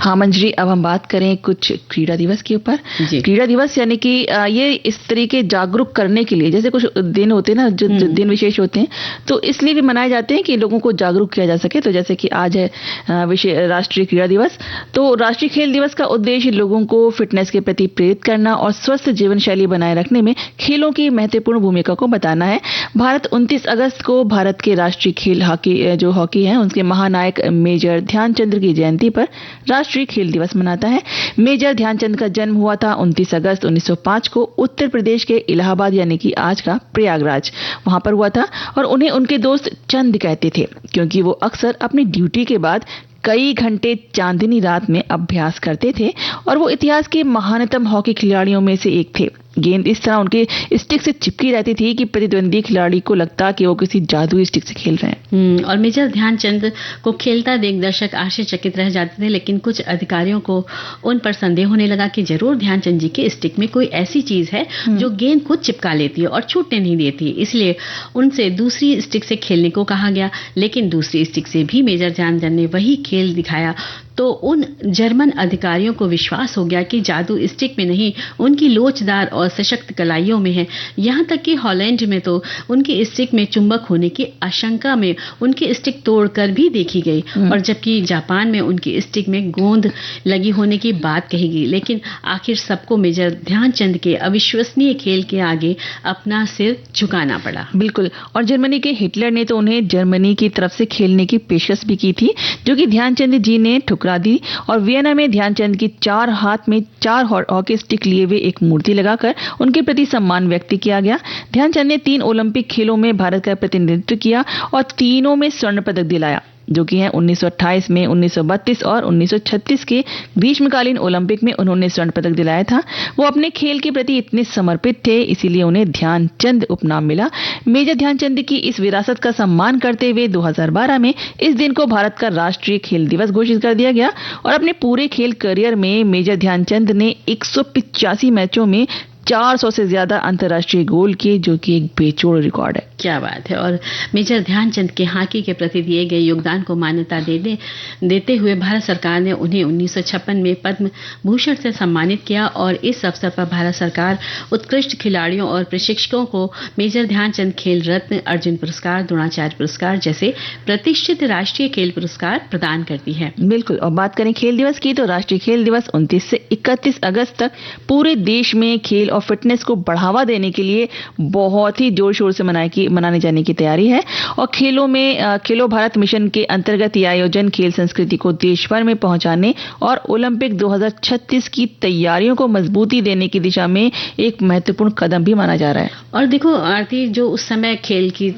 हाँ मंजरी, अब हम बात करें कुछ क्रीड़ा दिवस के ऊपर। क्रीड़ा दिवस यानी कि ये इस तरीके जागरूक करने के लिए, जैसे कुछ दिन होते हैं ना जो दिन विशेष होते हैं, तो इसलिए भी मनाए जाते हैं कि लोगों को जागरूक किया जा सके। तो जैसे कि आज है राष्ट्रीय क्रीड़ा दिवस, तो राष्ट्रीय खेल दिवस का उद्देश्य लोगों को फिटनेस के प्रति प्रेरित करना और स्वस्थ जीवन शैली बनाए रखने में खेलों की महत्वपूर्ण भूमिका को बताना है। भारत 29 अगस्त को भारत के राष्ट्रीय खेल हॉकी है, उनके महानायक मेजर ध्यानचंद की जयंती पर राष्ट्रीय खेल दिवस मनाता है। मेजर ध्यानचंद का जन्म हुआ था 29 अगस्त 1905 को उत्तर प्रदेश के इलाहाबाद यानी कि आज का प्रयागराज, वहां पर हुआ था। और उन्हें उनके दोस्त चंद कहते थे क्योंकि वो अक्सर अपनी ड्यूटी के बाद कई घंटे चांदनी रात में अभ्यास करते थे और वो इतिहास के महानतम हॉकी खिलाड़ियों में से एक थे। गेंद इस तरह उनके स्टिक से चिपकी रहती थी कि प्रतिद्वंदी खिलाड़ी को लगता कि वो किसी जादुई स्टिक से खेल रहे हैं। और मेजर ध्यानचंद को खेलता देख दर्शक आश्चर्यचकित रह जाते थे, लेकिन कुछ अधिकारियों को उन पर संदेह होने लगा कि जरूर ध्यानचंद जी के स्टिक में कोई ऐसी चीज है जो गेंद को चिपका लेती है और छूटने नहीं देती। इसलिए उनसे दूसरी स्टिक से खेलने को कहा गया, लेकिन दूसरी स्टिक से भी मेजर ध्यानचंद ने वही खेल दिखाया तो उन जर्मन अधिकारियों को विश्वास हो गया कि जादू स्टिक में नहीं, उनकी लोचदार और सशक्त कलाइयों में है। यहाँ तक कि हॉलैंड में तो उनकी स्टिक में चुंबक होने की आशंका में उनकी स्टिक तोड़कर भी देखी गई, और जबकि जापान में उनकी स्टिक में गोंद लगी होने की बात कही गई। लेकिन आखिर सबको मेजर ध्यानचंद के अविश्वसनीय खेल के आगे अपना सिर झुकाना पड़ा। बिल्कुल, और जर्मनी के हिटलर ने तो उन्हें जर्मनी की तरफ से खेलने की पेशकश भी की थी, जो कि ध्यानचंद जी ने ठुकरा दी। और वियना में ध्यानचंद की 4 हाथ में 4 हॉकी स्टिक लिए हुए एक मूर्ति लगाकर उनके प्रति सम्मान व्यक्त किया गया। ध्यानचंद ने 3 ओलंपिक खेलों में भारत का प्रतिनिधित्व किया और तीनों में स्वर्ण पदक दिलाया, जो कि हैं 1928 में, 1932 और 1936 के ग्रीष्मकालीन ओलंपिक में उन्होंने स्वर्ण पदक दिलाया था। वो अपने खेल के प्रति इतने समर्पित थे, इसीलिए उन्हें ध्यानचंद उपनाम मिला। मेजर ध्यानचंद की इस विरासत का सम्मान करते हुए 2012 में इस दिन को भारत का राष्ट्रीय खेल दिवस घोषित कर दिया गया। और अपने पूरे खेल करियर में मेजर ध्यानचंद ने 185 मैचों में 400 से ज्यादा अंतर्राष्ट्रीय गोल किए, जो कि एक बेजोड़ रिकॉर्ड है। क्या बात है। और मेजर ध्यानचंद के हॉकी के प्रति दिए गए योगदान को मान्यता देते हुए भारत सरकार ने उन्हें 1956 में पद्म भूषण से सम्मानित किया, और इस अवसर पर भारत सरकार उत्कृष्ट खिलाड़ियों और प्रशिक्षकों को मेजर ध्यानचंद खेल रत्न, अर्जुन पुरस्कार, द्रोणाचार्य पुरस्कार जैसे प्रतिष्ठित राष्ट्रीय खेल पुरस्कार प्रदान करती है। बिल्कुल, और बात करें खेल दिवस की, तो राष्ट्रीय खेल दिवस 29 से 31 अगस्त तक पूरे देश में खेल और फिटनेस को बढ़ावा देने के लिए बहुत ही जोर शोर से मनाने जाने की तैयारी है। और खेलों में खेलो भारत मिशन के अंतर्गत ये आयोजन खेल संस्कृति को देश भर में पहुंचाने और ओलंपिक 2036 की तैयारियों को मजबूती देने की दिशा में एक महत्वपूर्ण कदम भी माना जा रहा है। और देखो आरती, जो उस समय खेल की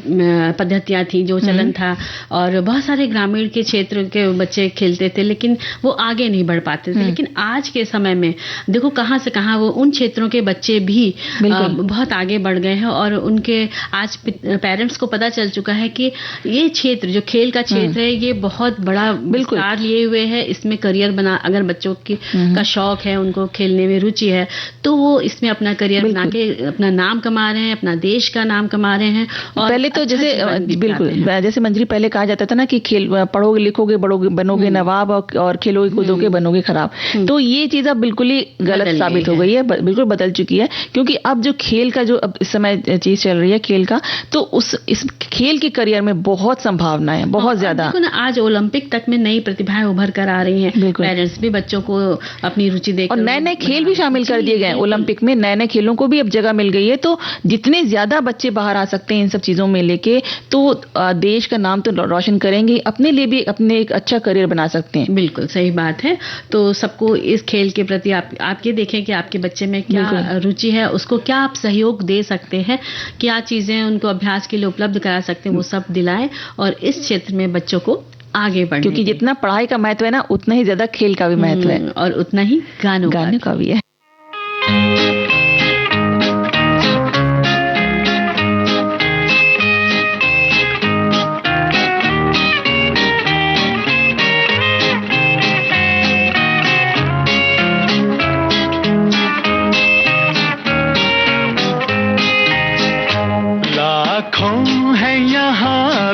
पद्धतियां थी, जो चलन था, और बहुत सारे ग्रामीण के क्षेत्र के बच्चे खेलते थे, लेकिन वो आगे नहीं बढ़ पाते थे। लेकिन आज के समय में देखो कहां से कहां वो उन क्षेत्रों के बच्चे भी बहुत आगे बढ़ गए हैं, और उनके आज पेरेंट्स को पता चल चुका है कि ये क्षेत्र जो खेल का क्षेत्र है, ये बहुत बड़ा विस्तार लिए हुए है। इसमें करियर बना, अगर बच्चों का शौक है, उनको खेलने में रुचि है, तो वो इसमें अपना करियर बना के अपना नाम कमा रहे हैं, अपना देश का नाम कमा रहे हैं। और पहले तो जैसे मंजरी पहले कहा जाता था ना कि खेल पढ़ोगे लिखोगे बनोगे नवाब, और खेलोगे कूदोगे बनोगे खराब। तो ये चीज अब बिल्कुल ही गलत साबित हो गई है, बिल्कुल बदल चुकी है। क्योंकि अब जो खेल का जो अब इस समय चीज चल रही है खेल का, तो इस खेल के करियर में बहुत संभावना है, बहुत ज्यादा। देखो ना, आज ओलंपिक तक में नई प्रतिभाएं उभर कर आ रही हैं। पेरेंट्स भी बच्चों को अपनी रुचि देकर, और नए खेल भी शामिल कर दिए गए ओलंपिक में, नए खेलों को भी अब जगह मिल गई है। तो जितने ज्यादा बच्चे बाहर आ सकते हैं इन सब चीजों में लेके, तो देश का नाम तो रोशन करेंगे, अपने लिए भी अपने एक अच्छा करियर बना सकते हैं। बिल्कुल सही बात है। तो सबको इस खेल के प्रति आप ये देखें कि आपके बच्चे में क्या रुचि है, उसको क्या आप सहयोग दे सकते हैं, क्या चीजें उनको अभ्यास के लिए उपलब्ध करा सकते हैं, वो सब दिलाएं, और इस क्षेत्र में बच्चों को आगे बढ़ने, क्योंकि जितना पढ़ाई का महत्व है ना, उतना ही ज्यादा खेल का भी महत्व है, और उतना ही गानों का भी है।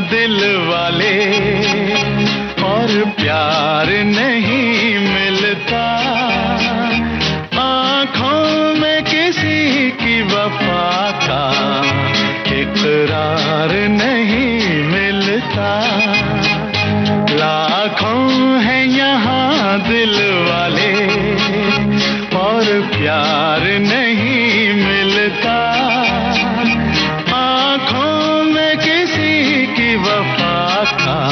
दिल वाले और प्यार नहीं मिलता, आँखों में किसी की वफा का इकरार नहीं मिलता। लाखों हैं यहाँ दिल वाले और प्यार नहीं मिलता, वफा का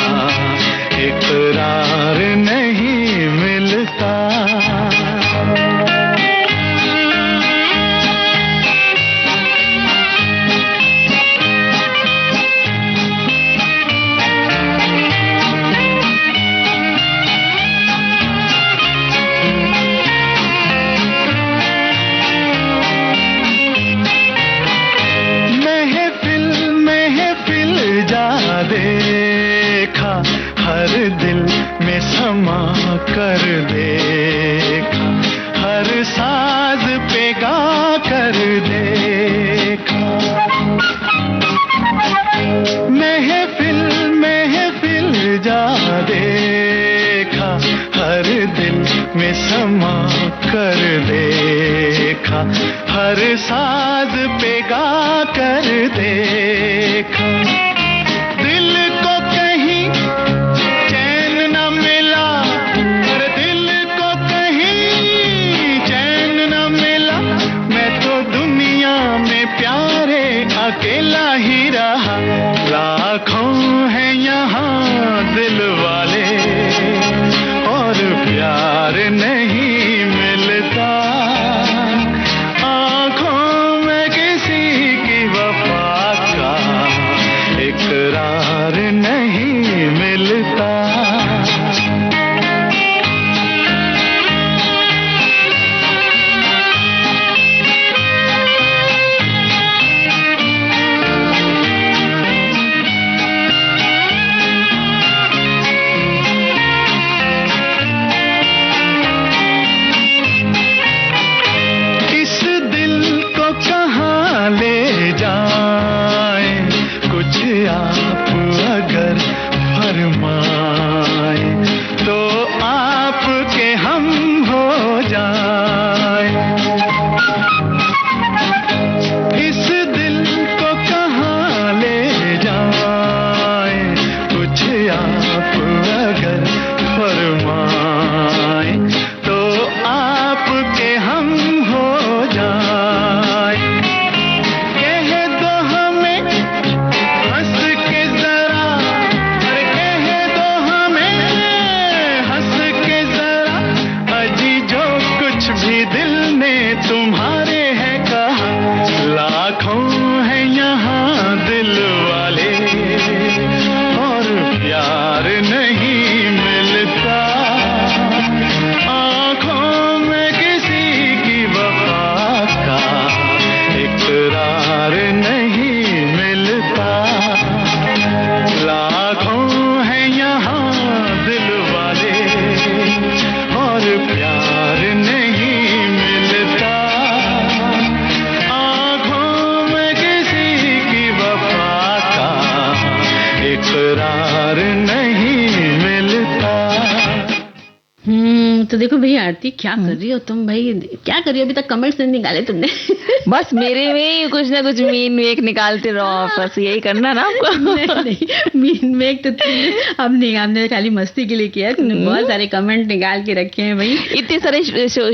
देखा, हर दिल में समा कर देखा, हर साज पे गा कर देखा। महफिल महफिल जा देखा, हर दिल में समा कर देखा, हर साज पे गा कर देखा। दिल को कहीं चैन न मिला, अरे दिल को कहीं चैन न मिला, मैं तो दुनिया में प्यारे अकेला ही रहा। लाखों हैं यहाँ दिल वाले और प्यार नहीं मिलता, आँखों में किसी की वफा का इकरार नहीं मिलता। आप अगर फरमाए तो आपके हम हो जाए। इस दिल को कहाँ ले जाए, कुछ आप अगर फरमाए तो आपके हम हो जाए। कह दो हमें हंस के जरा, अरे कह दो हमें हंस के जरा, अजी जो कुछ भी दिल ने तुम्हारे है कहा। लाखों हैं यहाँ दिल वाले और प्यार नहीं मिलता, आँखों में किसी की वफा का इकरार नहीं मिलता। लाखों हैं यहाँ दिल वाले और प्यार नहीं मिलता, आँखों में किसी की वफा का इकरार नहीं मिलता। तो देखो भैया आरती, क्या कर रही हो तुम भाई, क्या कर रही हो? अभी तक कमेंट्स नहीं निकाले तुमने। बस मेरे में कुछ ना कुछ मीन मेक निकालते रहो, बस यही करना ना आपको। नहीं, मीन मेक तो तुमने हमने खाली मस्ती के लिए किया, तुमने बहुत सारे कमेंट निकाल के रखे हैं भाई। इतने सारे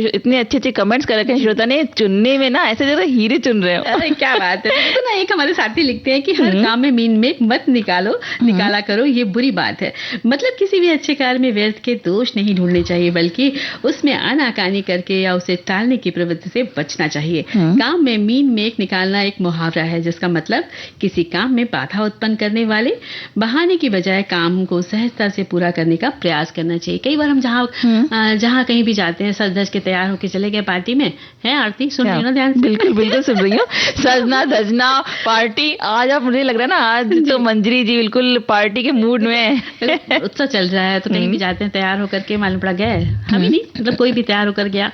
इतने अच्छे अच्छे कमेंट्स कर रखे हैं श्रोता ने, चुनने में ना ऐसे जैसे हीरे चुन रहे हो। अरे क्या बात है। तो ना एक हमारे साथी लिखते हैं कि हर काम में मीन मेक मत निकाला करो, ये बुरी बात है। मतलब किसी भी अच्छे कार्य में व्यर्थ के दोष नहीं ढूंढने चाहिए, बल्कि उसमें आनाकानी करके या उसे टालने की प्रवृत्ति से बचना चाहिए। काम में मीन मेक निकालना एक मुहावरा है, जिसका मतलब किसी काम में बाधा उत्पन्न करने वाले बहाने की बजाय काम को सहजता से पूरा करने का प्रयास करना चाहिए। कई बार हम जहाँ कहीं भी जाते हैं, सज धज के तैयार होकर चले गए पार्टी में, है आरती सुन रही हो ना ध्यान से? बिल्कुल बिल्कुल सुन रही हूँ। सजना धजना पार्टी, आज आप मुझे लग रहा है ना आज तो मंजरी जी बिल्कुल पार्टी के मूड में उत्सव चल रहा है, तो कहीं भी जाते हैं तैयार होकर के, मालूम पड़ा गए अभी नहीं, मतलब कोई भी तैयार होकर गया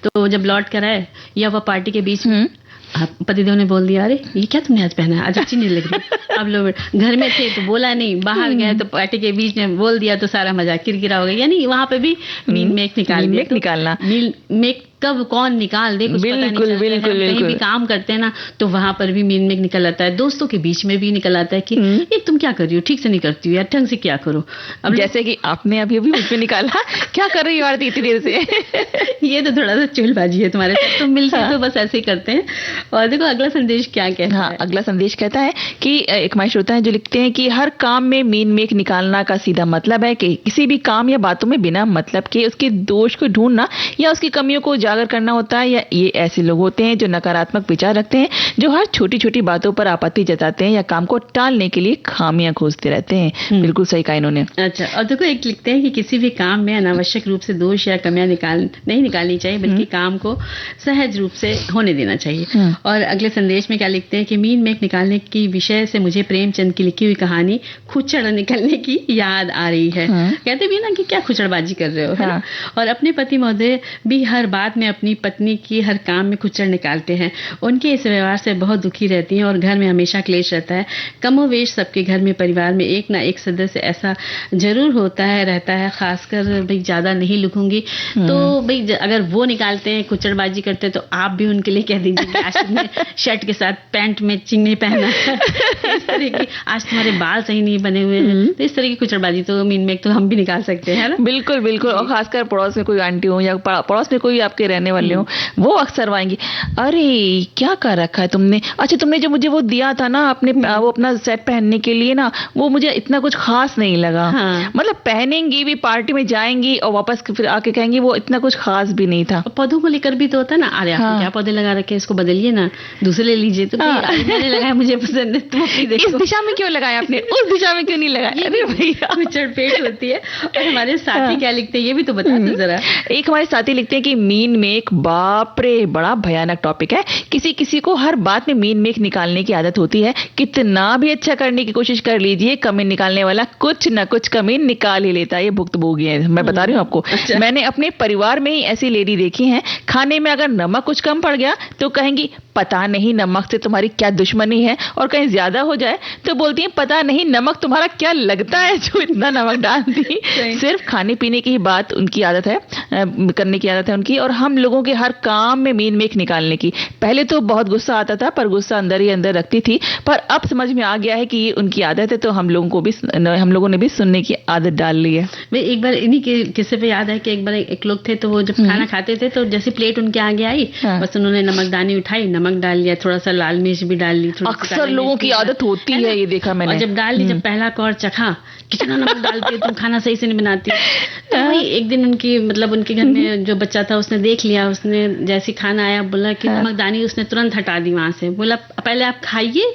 तो जब लौट कर आए या वह पार्टी के बीच में पतिदेव ने बोल दिया, अरे ये क्या तुमने आज पहना है, आज अच्छी नहीं लग रही। अब लोग घर में थे तो बोला नहीं, बाहर गए तो पार्टी के बीच में बोल दिया तो सारा मजाक किरकिरा हो गया। यानी वहां पे भी मीन मेक निकालना मीन मेक कब कौन निकाल दे कुछ पता नहीं चलता है। कहीं भी काम करते हैं ना तो वहां पर भी मीन मेक निकल आता है, दोस्तों के बीच में भी निकल आता है कि ये तुम क्या कर रही हो, ठीक से नहीं करती हो यार, ढंग से क्या करो। अब जैसे कि आपने अभी मुझ पे निकाला, क्या कर रही हो आरती इतनी देर से। ये तो थोड़ा सा चुलबाजी है तुम्हारे साथ, तुम मिलकर तो बस ऐसे ही करते हैं। और देखो अगला संदेश क्या कहता है। अगला संदेश कहता है कि एक हमारे श्रोता है जो लिखते हैं कि हर काम में मीन मेक निकालना का सीधा मतलब है कि किसी भी काम या बातों में बिना मतलब के उसके दोष को ढूंढना या उसकी कमियों को उजागर करना होता है, या ये ऐसे लोग होते हैं जो नकारात्मक विचार रखते हैं, जो हर छोटी छोटी बातों पर आपत्ति जताते हैं या काम को टालने के लिए खामियां खोजते रहते हैं? बिल्कुल सही कहा इन्होंने। अच्छा, और देखो एक लिखते हैं कि किसी भी काम में अनावश्यक रूप से दोष या कमियां नहीं निकालनी चाहिए, बल्कि काम को सहज रूप से होने देना चाहिए। और अगले संदेश में क्या लिखते हैं कि मीन मेक निकालने की विषय से मुझे प्रेमचंद की लिखी हुई कहानी खुचड़ निकलने की याद आ रही है। कहते भी ना कि क्या खुचड़बाजी कर रहे हो, है ना? और अपने पति महोदय भी हर बात में अपनी पत्नी की हर काम में खुचड़ निकालते हैं। उनके इस व्यवहार से बहुत दुखी रहती हैं और घर में हमेशा क्लेश रहता है। कमोवेश सबके घर में परिवार में एक ना एक सदस्य ऐसा जरूर होता है, रहता है। खासकर भाई ज्यादा नहीं लिखूंगी तो भाई अगर वो निकालते हैं, खुचड़बाजी करते हैं, तो आप भी उनके लिए कह दीजिए कि आज तुमने शर्ट के साथ पैंट मैचिंग नहीं पहना है, इस तरह की आज तुम्हारे बाल सही नहीं बने हुए हैं। तो इस तरह की खुचड़बाजी तो मीन में तो हम भी निकाल सकते हैं ना। बिल्कुल बिल्कुल। और खासकर पड़ोस में कोई आंटी हो या पड़ोस में कोई आपके रहने वाले हो, वो अक्सर आएंगी, अरे क्या कर रखा है तुमने, अच्छा तुमने जो मुझे वो दिया था ना अपने वो अपना सेट पहनने के लिए ना, वो मुझे इतना कुछ खास नहीं लगा। मतलब पहनेंगी भी, पार्टी में जाएंगी और वापस फिर आके कहेंगी वो इतना कुछ खास भी नहीं था। पौधों को लेकर भी तो होता है ना, अरे आपने क्या पौधे लगा रखे, इसको बदलिए ना, दूसरे ले लीजिए। तो मैंने लगाया, मुझे पसंद है, तो इस दिशा में क्यों लगाया आपने, उस दिशा में क्यों नहीं लगाया? अरे भैया खुचड़पेट होती है। और हमारे साथी क्या लिखते हैं ये भी तो बता दो जरा। एक हमारे साथी लिखते हैं कि मीन मेक, बाप रे बड़ा भयानक टॉपिक है। किसी किसी को हर बात में मीन मेक निकालने की आदत होती है। कितना भी अच्छा करने की कोशिश कर लीजिए, कमी निकालने वाला कुछ न कुछ कमी निकाल ही लेता है। ये भुक्तभोगी है, मैं बता रही हूँ आपको। अच्छा। मैंने अपने परिवार में ही ऐसी लेडी देखी है, खाने में अगर नमक कुछ कम पड़ गया तो कहेंगी पता नहीं नमक से तुम्हारी क्या दुश्मनी है, और कहीं ज्यादा हो जाए तो बोलती है पता नहीं नमक तुम्हारा क्या लगता है जो इतना नमक डालती। सिर्फ खाने पीने की ही बात उनकी आदत है, करने की आदत है उनकी, और हम लोगों के हर काम में मीन मेक निकालने की। पहले तो बहुत गुस्सा आता था, पर गुस्सा अंदर ही अंदर रखती थी, पर अब समझ में आ गया है कि ये उनकी आदत है, तो हम लोगों ने भी सुनने की आदत डाल ली है। एक बार इन्हीं के किस्से पे याद है कि एक बार एक लोग थे, तो वो जब खाना खाते थे तो जैसे प्लेट उनके आगे आई, बस उन्होंने नमकदानी उठाई, नमक डाल लिया, थोड़ा सा लाल मिर्च भी डाल ली। अक्सर लोगों की आदत होती है, ये देखा मैंने। और जब डाल ली, जब पहला कौर चखा, कितना नमक डालती है तुम, खाना सही से नहीं बनाती। तो वही एक दिन उनकी मतलब उनके घर में जो बच्चा था उसने देख लिया, उसने जैसे खाना आया बोला कि नमकदानी, उसने तुरंत हटा दी वहां से, बोला पहले आप खाइए,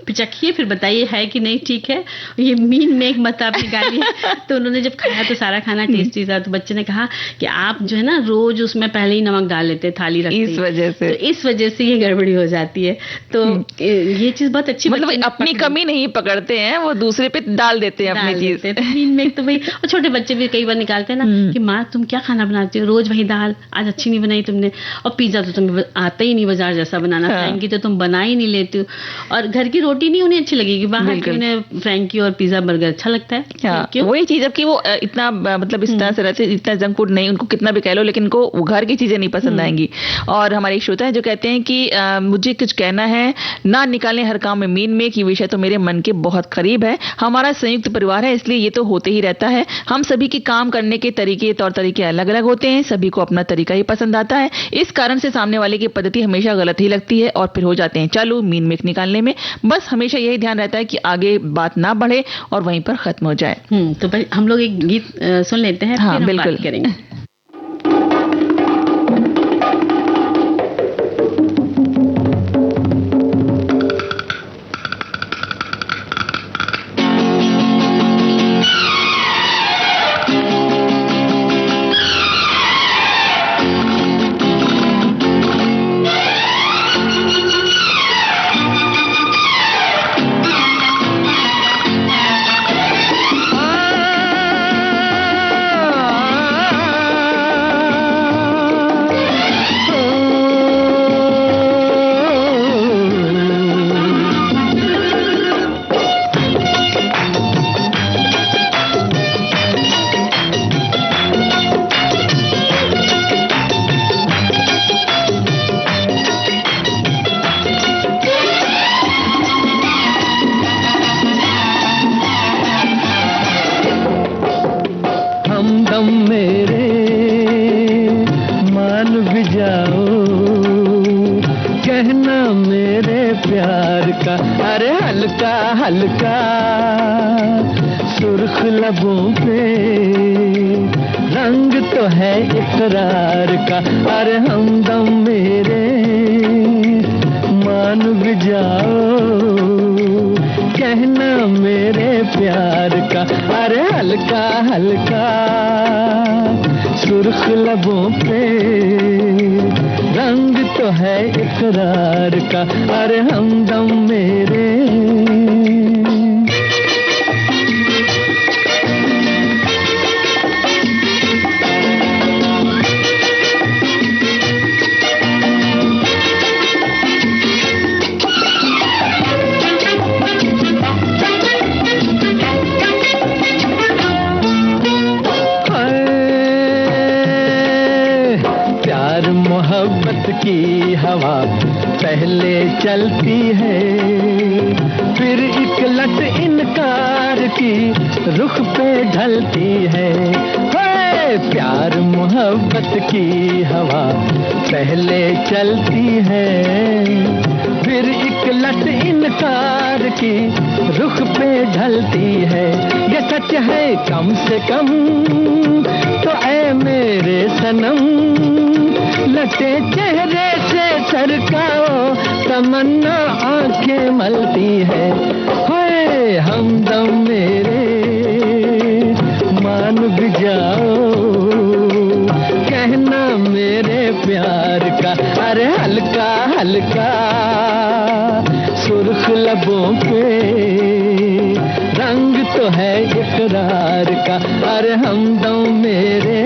चखिए, फिर बताइए है कि नहीं ठीक है, ये मीन मेक मत आप निकालिए। तो उन्होंने जब खाया तो सारा खाना टेस्टी था, तो बच्चे ने कहा कि आप जो है ना रोज उसमें पहले ही नमक डाल लेते, थाली रखते, इस वजह से, तो इस वजह से ये गड़बड़ी हो जाती है। तो ये चीज बहुत अच्छी, मतलब अपनी कमी नहीं पकड़ते हैं, वो दूसरे पे डाल देते हैं अपनी चीज। तो मीन मेक तो भाई, और छोटे बच्चे भी कई बार निकालते हैं ना कि माँ तुम क्या खाना बनाती हो, रोज वही दाल, आज अच्छी नहीं बनाई तुमने, और पिज्जा तो तुम्हें आता ही नहीं बाजार जैसा बनाना, फ्रैंकी तो तुम बना ही नहीं लेती हो, और घर की रोटी नहीं उन्हें अच्छी लगेगी, बाहर की उन्हें फ्रैंकी और पिज्जा बर्गर अच्छा लगता है। वही चीज, जबकि वो इतना मतलब इस तरह से रहते, इतना जंक फूड नहीं, उनको कितना भी कह लो, लेकिन उनको घर की चीजें नहीं पसंद आएंगी। और हमारे एक श्रोता है जो कहते हैं कि मुझे कुछ कहना है, ना निकालें हर काम में मीन मेक, ये विषय तो मेरे मन के बहुत करीब है। हमारा संयुक्त परिवार है, इसलिए ये तो होते ही रहता है। हम सभी के काम करने के तरीके, तौर तरीके अलग अलग होते हैं, सभी को अपना तरीका ही पसंद आता है। इस कारण से सामने वाले की पद्धति हमेशा गलत ही लगती है, और फिर हो जाते हैं चालू मीन मेक निकालने में। बस हमेशा यही ध्यान रहता है कि आगे बात ना बढ़े और वहीं पर खत्म हो जाए। तो भाई हम लोग एक गीत सुन लेते हैं, हाँ, फिर हम बिल्कुल बात करेंगे। रंग तो है इकरार का, अरे हमदम मेरे मान भी जाओ, कहना मेरे प्यार का, अरे हल्का हल्का सुर्ख लबों पे रंग तो है इकरार का, अरे हमदम मेरे। मोहब्बत की हवा पहले चलती है, फिर एक लट इनकार की रुख पे ढलती है। प्यार मोहब्बत की हवा पहले चलती है, फिर एक लट इनकार की रुख पे ढलती है। ये सच है कम से कम तो ऐ मेरे सनम, लटे चेहरे से सरकाओ तमन्ना आंखें मलती है। हाय हमदम मेरे मान भी जाओ, कहना मेरे प्यार का, अरे हल्का हल्का सुर्ख लबों पे रंग तो है इकरार का, अरे हमदम मेरे।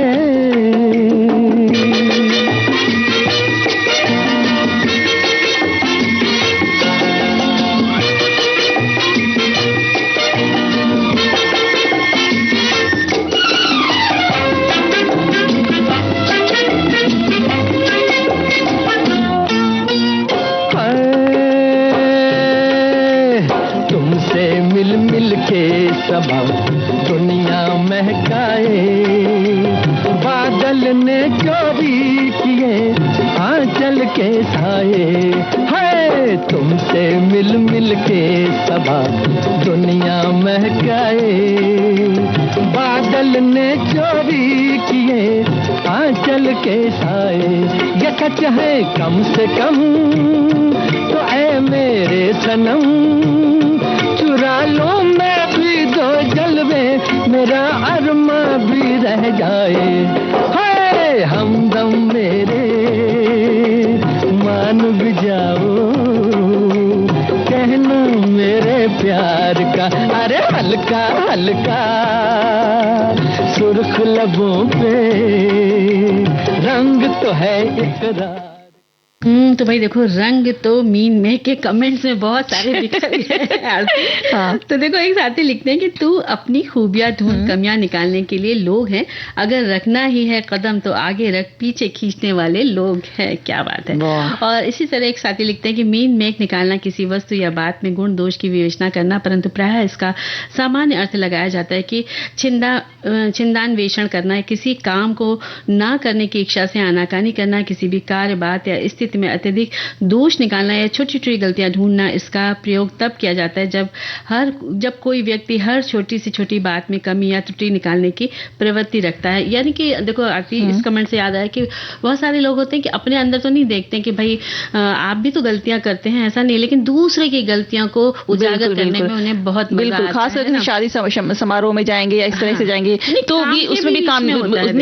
सबा दुनिया महकाए, बादल ने चोरी किए आंचल के साए। है तुमसे मिल मिल के सबा दुनिया महकाए, बादल ने चोरी किए आंचल के साए। ये सच है कम से कम तो ऐ मेरे सनम, चुरा लो मैं भी दो जलवे, मेरा अरमा भी रह जाए। हाय हमदम मेरे मान भी जाओ, कहना मेरे प्यार का, अरे हल्का हल्का सुर्ख लबों पे रंग तो है इकरार। तो भाई देखो रंग तो मीन में के कमेंट्स में बहुत सारे लिखे हैं। हाँ। तो देखो एक साथी लिखते हैं कि तू अपनी खूबियां ढूंढ, कमियां निकालने के लिए लोग हैं, अगर रखना ही है कदम तो आगे रख, पीछे खींचने वाले लोग हैं। क्या बात है। और इसी तरह एक साथी लिखते हैं कि मीन मेक निकालना किसी वस्तु या बात में गुण दोष की विवेचना करना, परंतु प्रायः इसका सामान्य अर्थ लगाया जाता है कि छिंदान्वेषण करना, किसी काम को ना करने की इच्छा से आनाकानी करना, किसी भी कार्य बात या स्थिति में अत्यधिक दोष निकालना या छोटी छोटी गलतियां ढूंढना। इसका प्रयोग तब किया जाता है जब कोई व्यक्ति हर छोटी से छोटी बात में कमी या त्रुटि निकालने की प्रवृत्ति रखता है। यानी कि देखो आरती, इस कमेंट से याद आया कि बहुत सारे लोग होते हैं कि अपने अंदर तो नहीं देखते कि भाई आप भी तो गलतियां करते हैं, ऐसा नहीं, लेकिन दूसरे की गलतियां को उजागर करने में उन्हें बहुत मजा आता है। खास करके शादी समारोह में जाएंगे या इस तरह से जाएंगे तो भी उसमें भी काम,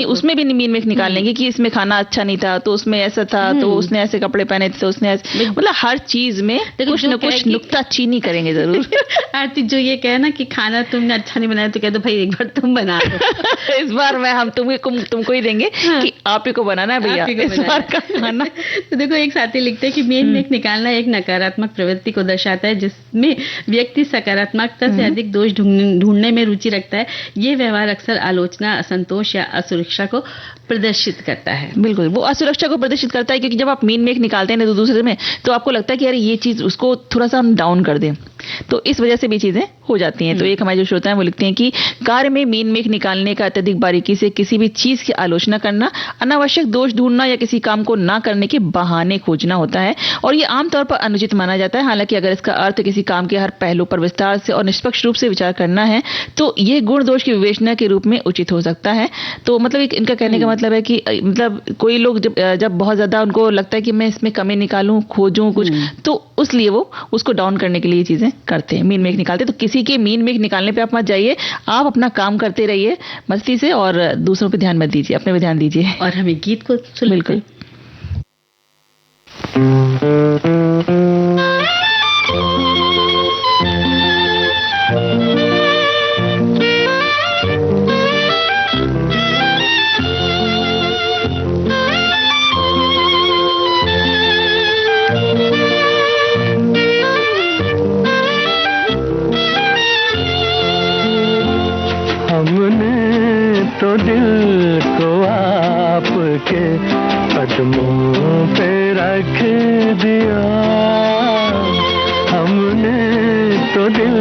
उसमें भी मीन में निकाल लेंगे कि इसमें खाना अच्छा नहीं था तो उसमें ऐसा था, तो उसने ऐसे कपड़े पहने थे तो उसने, मतलब हर चीज में कुछ न कुछ नुक्ताचीनी करेंगे जरूर। आरती जो ये कहे ना कि खाना तुमने अच्छा नहीं बनाया तो कह दो भाई एक बार तुम बना दो। इस बार हम तुमको ही देंगे कि आप ही को बनाना है भैया इस बार का खाना। तो देखो एक साथी लिखते हैं कि मीन मेक निकालना एक नकारात्मक प्रवृत्ति को दर्शाता है जिसमें व्यक्ति सकारात्मकता से अधिक दोष ढूंढने में रुचि रखता है। ये व्यवहार अक्सर आलोचना, असंतोष या असुरक्षा को प्रदर्शित करता है। बिल्कुल, वो असुरक्षा को प्रदर्शित करता है क्योंकि जब आप मीन मेक निकालते हैं तो दूसरे में तो आपको लगता है कि यार ये चीज उसको थोड़ा सा हम डाउन कर दें, तो इस वजह से भी चीजें हो जाती हैं। तो एक हमारे जो श्रोता हैं वो लिखते हैं कि कार्य में मीन मेख निकालने का, अत्यधिक बारीकी से किसी भी चीज की आलोचना करना, अनावश्यक दोष ढूंढना या किसी काम को ना करने के बहाने खोजना होता है और ये आमतौर पर अनुचित माना जाता है। हालांकि अगर इसका अर्थ किसी काम के हर पहलू पर विस्तार से और निष्पक्ष रूप से विचार करना है तो यह गुण दोष की विवेचना के रूप में उचित हो सकता है। तो मतलब इनका कहने का मतलब है कि मतलब कोई लोग जब बहुत ज्यादा उनको लगता है कि मैं इसमें कमी निकालूं, खोजूं कुछ, तो उसलिए वो उसको डाउन करने के लिए ये चीजें करते हैं, मीन मेख निकालते हैं। तो किसी के मीन मेख निकालने पे आप मत जाइए, आप अपना काम करते रहिए मस्ती से और दूसरों पे ध्यान मत दीजिए, अपने पे ध्यान दीजिए। और हमें गीत को सुन बिल्कुल। हमने तो दिल को आपके कदमों पे रख दिया, हमने तो दिल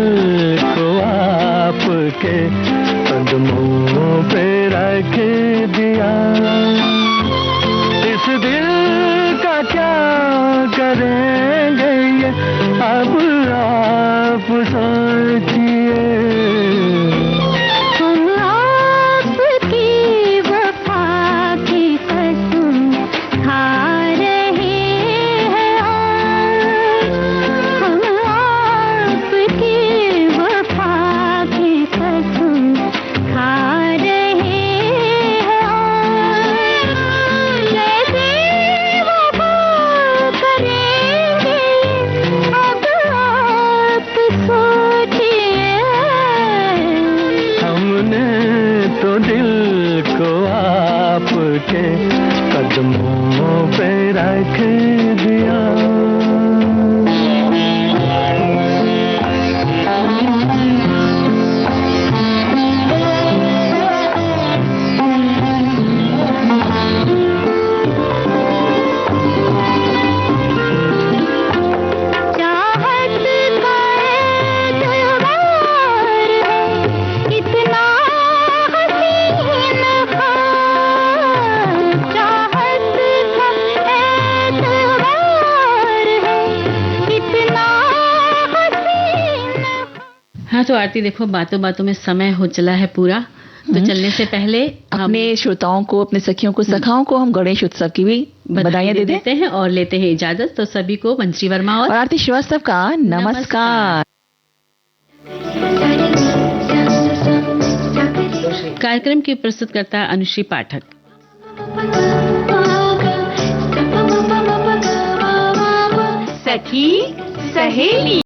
को आपके कदमों पे रख दिया। इस दिल का क्या करेंगे ये अब आप सोचिए। तो दिल को आपके कदमों पे रख दिया। हाँ तो आरती देखो, बातों बातों में समय हो चला है पूरा, तो चलने से पहले अपने श्रोताओं को, अपने सखियों को, सखाओं को हम गणेश उत्सव की भी बधाइयां दे देते हैं और लेते हैं इजाजत। तो सभी को वंशी वर्मा और आरती श्रीवास्तव का नमस्कार। कार्यक्रम की प्रस्तुतकर्ता अनुश्री पाठक। सखी सहेली।